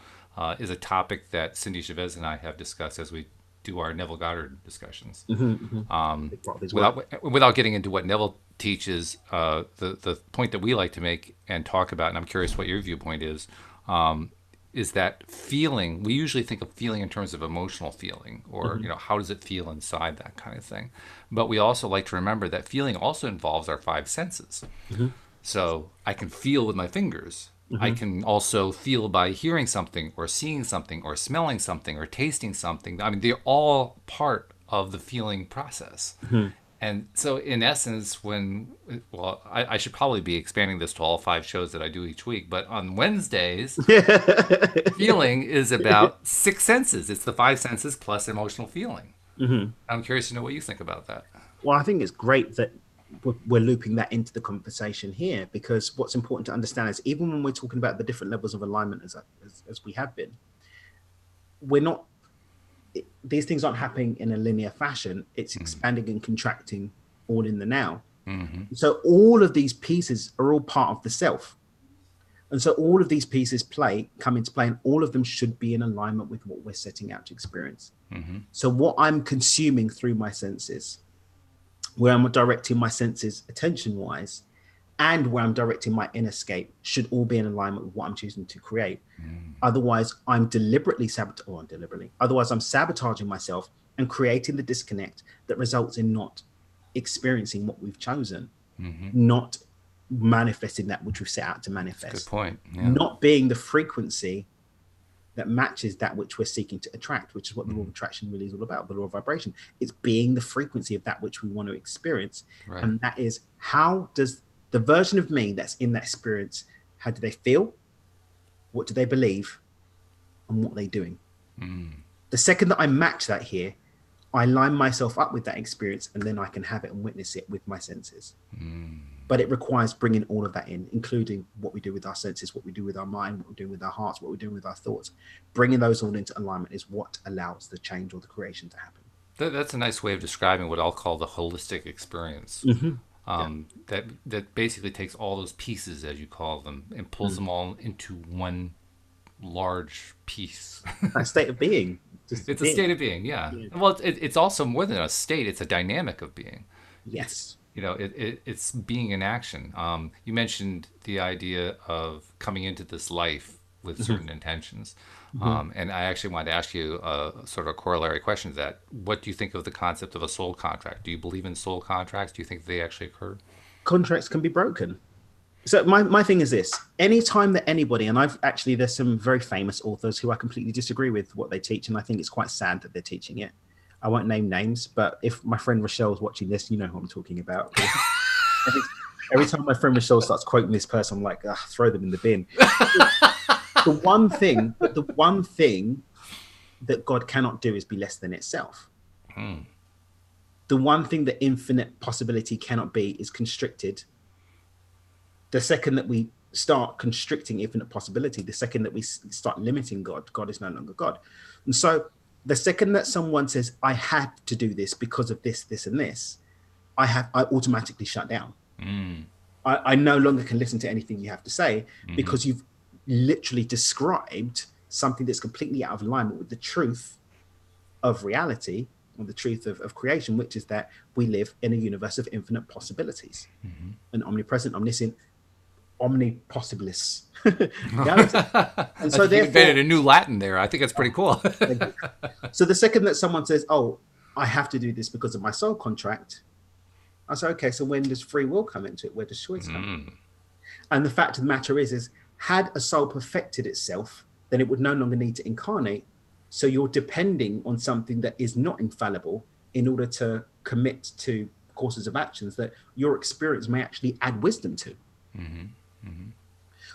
is a topic that Cindy Chavez and I have discussed as we do our Neville Goddard discussions. Big part of his work. Without getting into what Neville teaches, the point that we like to make and talk about, and I'm curious what your viewpoint is that feeling. We usually think of feeling in terms of emotional feeling, or how does it feel inside, that kind of thing. But we also like to remember that feeling also involves our five senses. So I can feel with my fingers. I can also feel by hearing something, or seeing something, or smelling something, or tasting something. I mean, they're all part of the feeling process. And so, in essence, I should probably be expanding this to all 5 shows that I do each week. But on Wednesdays, feeling is about 6 senses. It's the 5 senses plus emotional feeling. I'm curious to know what you think about that. Well, I think it's great that we're looping that into the conversation here, because what's important to understand is, even when we're talking about the different levels of alignment as we have been, we're not, these things aren't happening in a linear fashion. It's expanding and contracting all in the now. So all of these pieces are all part of the self. And so all of these pieces come into play, and all of them should be in alignment with what we're setting out to experience. So what I'm consuming through my senses, where I'm directing my senses attention-wise, and where I'm directing my inner scape, should all be in alignment with what I'm choosing to create. Otherwise, I'm sabotaging myself and creating the disconnect that results in not experiencing what we've chosen, not manifesting that which we've set out to manifest. That's a good point. Yeah. Not being the frequency that matches that which we're seeking to attract, which is what the law of attraction really is all about, the law of vibration. It's being the frequency of that which we want to experience. Right. And that is, how does the version of me that's in that experience, how do they feel? What do they believe? And what are they doing? The second that I match that here, I line myself up with that experience, and then I can have it and witness it with my senses. But it requires bringing all of that in, including what we do with our senses, what we do with our mind, what we're doing with our hearts, what we're doing with our thoughts. Bringing those all into alignment is what allows the change or the creation to happen. That's a nice way of describing what I'll call the holistic experience. That basically takes all those pieces, as you call them, and pulls them all into one large piece. A state of being. It's a state of being, yeah. Well, it's also more than a state. It's a dynamic of being. Yes. It's being in action. You mentioned the idea of coming into this life with certain intentions. And I actually wanted to ask you a sort of a corollary question to that. What do you think of the concept of a soul contract? Do you believe in soul contracts? Do you think they actually occur? Contracts can be broken. So my thing is this: anytime that anybody, and there's some very famous authors who I completely disagree with what they teach, and I think it's quite sad that they're teaching it. I won't name names, but if my friend Rochelle's watching this, you know who I'm talking about. Every time my friend Rochelle starts quoting this person, I'm like, throw them in the bin. The one thing that God cannot do is be less than itself. The one thing that infinite possibility cannot be is constricted. The second that we start constricting infinite possibility, the second that we start limiting God, God is no longer God. And so the second that someone says, I had to do this because of this, this, and this, I automatically shut down. I no longer can listen to anything you have to say, because you've literally described something that's completely out of alignment with the truth of reality, or the truth of creation, which is that we live in a universe of infinite possibilities, an omnipresent, omniscient, omnipossibilis. And so you invented a new Latin there. I think that's pretty cool. So the second that someone says, oh, I have to do this because of my soul contract, I say, okay, so when does free will come into it? Where does choice come in? And the fact of the matter is had a soul perfected itself, then it would no longer need to incarnate. So you're depending on something that is not infallible in order to commit to courses of actions that your experience may actually add wisdom to.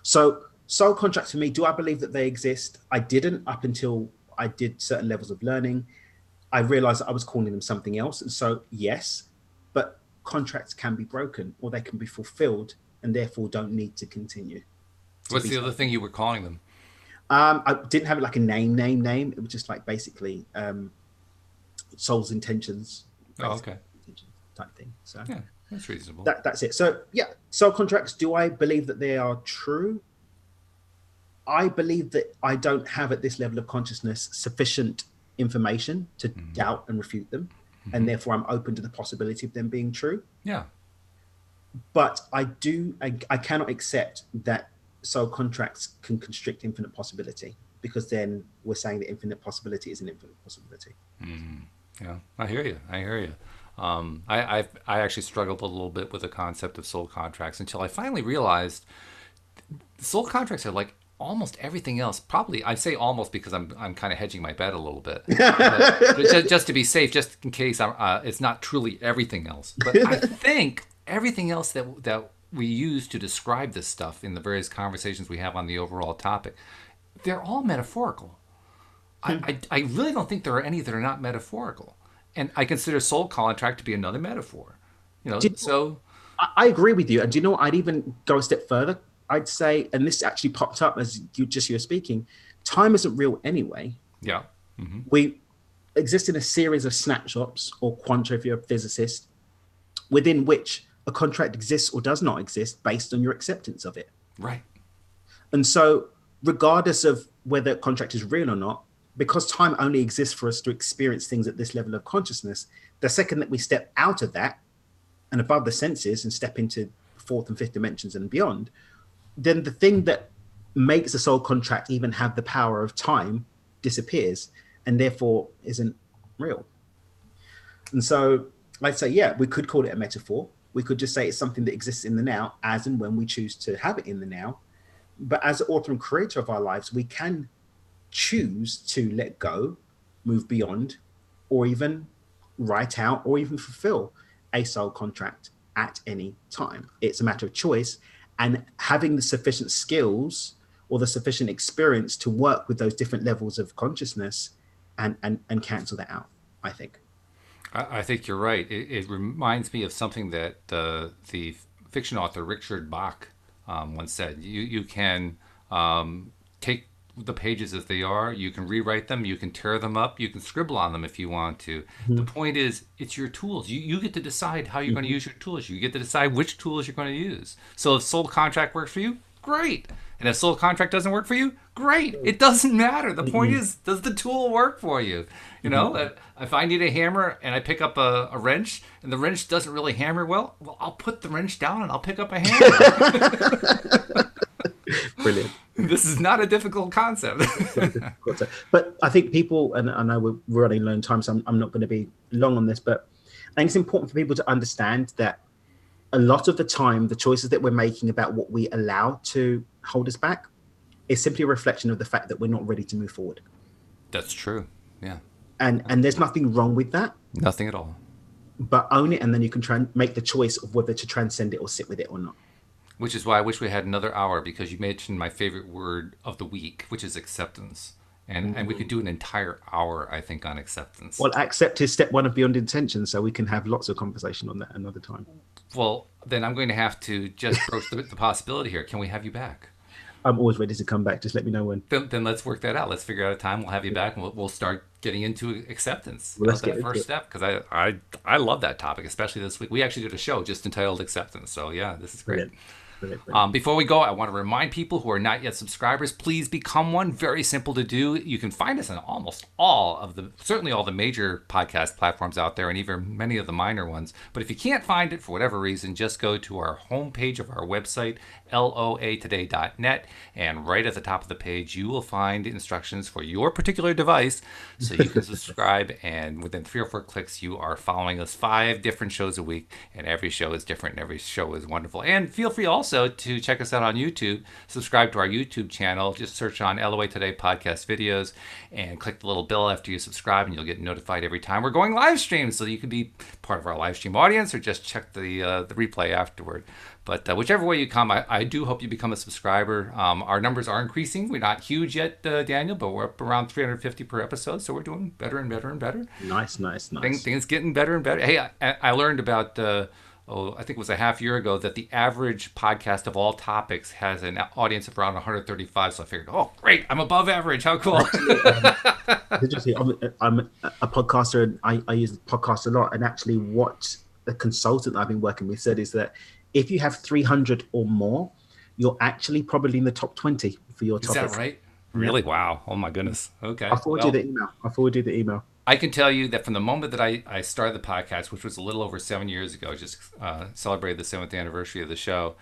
So soul contracts for me, do I believe that they exist? I didn't, up until I did certain levels of learning. I realized that I was calling them something else. And so, yes, but contracts can be broken, or they can be fulfilled, and therefore don't need to continue. What's the other thing you were calling them? I didn't have it like a name. It was just like basically soul's intentions. Oh, okay. Type thing. So yeah, that's reasonable. That's it. So yeah, soul contracts, do I believe that they are true? I believe that I don't have at this level of consciousness sufficient information to doubt and refute them. And therefore I'm open to the possibility of them being true. Yeah. But I cannot accept that soul contracts can constrict infinite possibility, because then we're saying that infinite possibility is an infinite possibility. Yeah, I hear you. I hear you. I actually struggled a little bit with the concept of soul contracts until I finally realized soul contracts are like almost everything else. Probably, I say almost because I'm kind of hedging my bet a little bit, but just to be safe, just in case it's not truly everything else. But I think everything else that we use to describe this stuff in the various conversations we have on the overall topic, they're all metaphorical. I really don't think there are any that are not metaphorical, and I consider soul contract to be another metaphor. I agree with you. And do you know what? I'd even go a step further. I'd say, and this actually popped up as you were speaking, time isn't real anyway. Yeah. We exist in a series of snapshots, or quanta if you're a physicist, within which a contract exists or does not exist based on your acceptance of it. Right. And so regardless of whether a contract is real or not, because time only exists for us to experience things at this level of consciousness, the second that we step out of that and above the senses and step into fourth and fifth dimensions and beyond, then the thing that makes the soul contract even have the power of time disappears and therefore isn't real. And so I'd say, yeah, we could call it a metaphor. We could just say it's something that exists in the now as and when we choose to have it in the now. But as the author and creator of our lives, we can choose to let go, move beyond, or even write out or even fulfill a soul contract at any time. It's a matter of choice and having the sufficient skills or the sufficient experience to work with those different levels of consciousness and cancel that out, I think. I think you're right. It reminds me of something that the fiction author Richard Bach once said. You can take the pages as they are, you can rewrite them, you can tear them up, you can scribble on them if you want to. The point is, it's your tools. You get to decide how you're going to use your tools. You get to decide which tools you're going to use. So if soul contract works for you, great. And if soul contract doesn't work for you, great. It doesn't matter. The point is, does the tool work for you? You know, if I need a hammer and I pick up a wrench and the wrench doesn't really hammer well, I'll put the wrench down and I'll pick up a hammer. Brilliant. This is not a difficult concept. But I think people, and I know we're running low on time, so I'm not going to be long on this, but I think it's important for people to understand that a lot of the time, the choices that we're making about what we allow to hold us back is simply a reflection of the fact that we're not ready to move forward. That's true. Yeah. And there's nothing wrong with that. Nothing at all. But own it, and then you can try and make the choice of whether to transcend it or sit with it or not. Which is why I wish we had another hour, because you mentioned my favorite word of the week, which is acceptance. And we could do an entire hour, I think, on acceptance. Well, accept is step one of beyond intention, so we can have lots of conversation on that another time. Well, then I'm going to have to just broach the possibility here. Can we have you back? I'm always ready to come back. Just let me know when. Then let's work that out. Let's figure out a time. We'll have you back, and we'll start getting into acceptance. Well, let's that get first step, because I love that topic, especially this week. We actually did a show just entitled Acceptance. So yeah, this is great. Brilliant. Before we go, I want to remind people who are not yet subscribers, please become one. Very simple to do. You can find us on almost certainly all the major podcast platforms out there, and even many of the minor ones. But if you can't find it for whatever reason, just go to our homepage of our website, loatoday.net, and right at the top of the page, you will find instructions for your particular device, so you can subscribe, and within 3 or 4 clicks, you are following us 5 different shows a week, and every show is different, and every show is wonderful. And feel free also to check us out on YouTube. Subscribe to our YouTube channel. Just search on LOA Today Podcast Videos and click the little bell after you subscribe, and you'll get notified every time we're going live stream, so you can be part of our live stream audience or just check the replay afterward. But whichever way you come, I do hope you become a subscriber. Our numbers are increasing. We're not huge yet, Daniel, but we're up around 350 per episode, so we're doing better and better and better. Nice. Things getting better and better. Hey, I learned about, I think it was a half year ago, that the average podcast of all topics has an audience of around 135, so I figured, oh, great, I'm above average. How cool. Interesting. I'm a podcaster, and I use the podcast a lot, and actually what the consultant I've been working with said is that if you have 300 or more, you're actually probably in the top 20 for your Is topic. that right? Yeah. Really? Wow. Oh my goodness. Okay. I'll forward you the email. I can tell you that from the moment that I started the podcast, which was a little over 7 years ago, just celebrated the 7th anniversary of the show,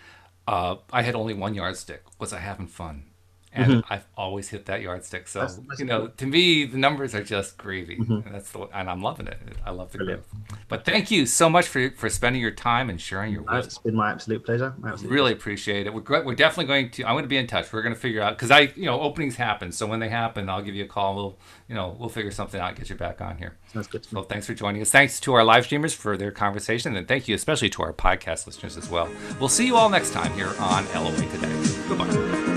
I had only one yardstick. Was I having fun? And Mhm. I've always hit that yardstick. That's So, the most you know, important. to me, the numbers are just gravy. Mhm. And I'm loving it. I love the Brilliant. growth. But thank you so much for spending your time and sharing your No, wisdom. it's been my absolute pleasure. My absolute Really pleasure. appreciate it. We're definitely going to. I'm going to be in touch. We're going to figure out because openings happen. So when they happen, I'll give you a call. We'll figure something out. Get you back on here. Sounds good to me. So thanks for joining us. Thanks to our live streamers for their conversation, and thank you especially to our podcast listeners as well. We'll see you all next time here on LOA Today. Goodbye.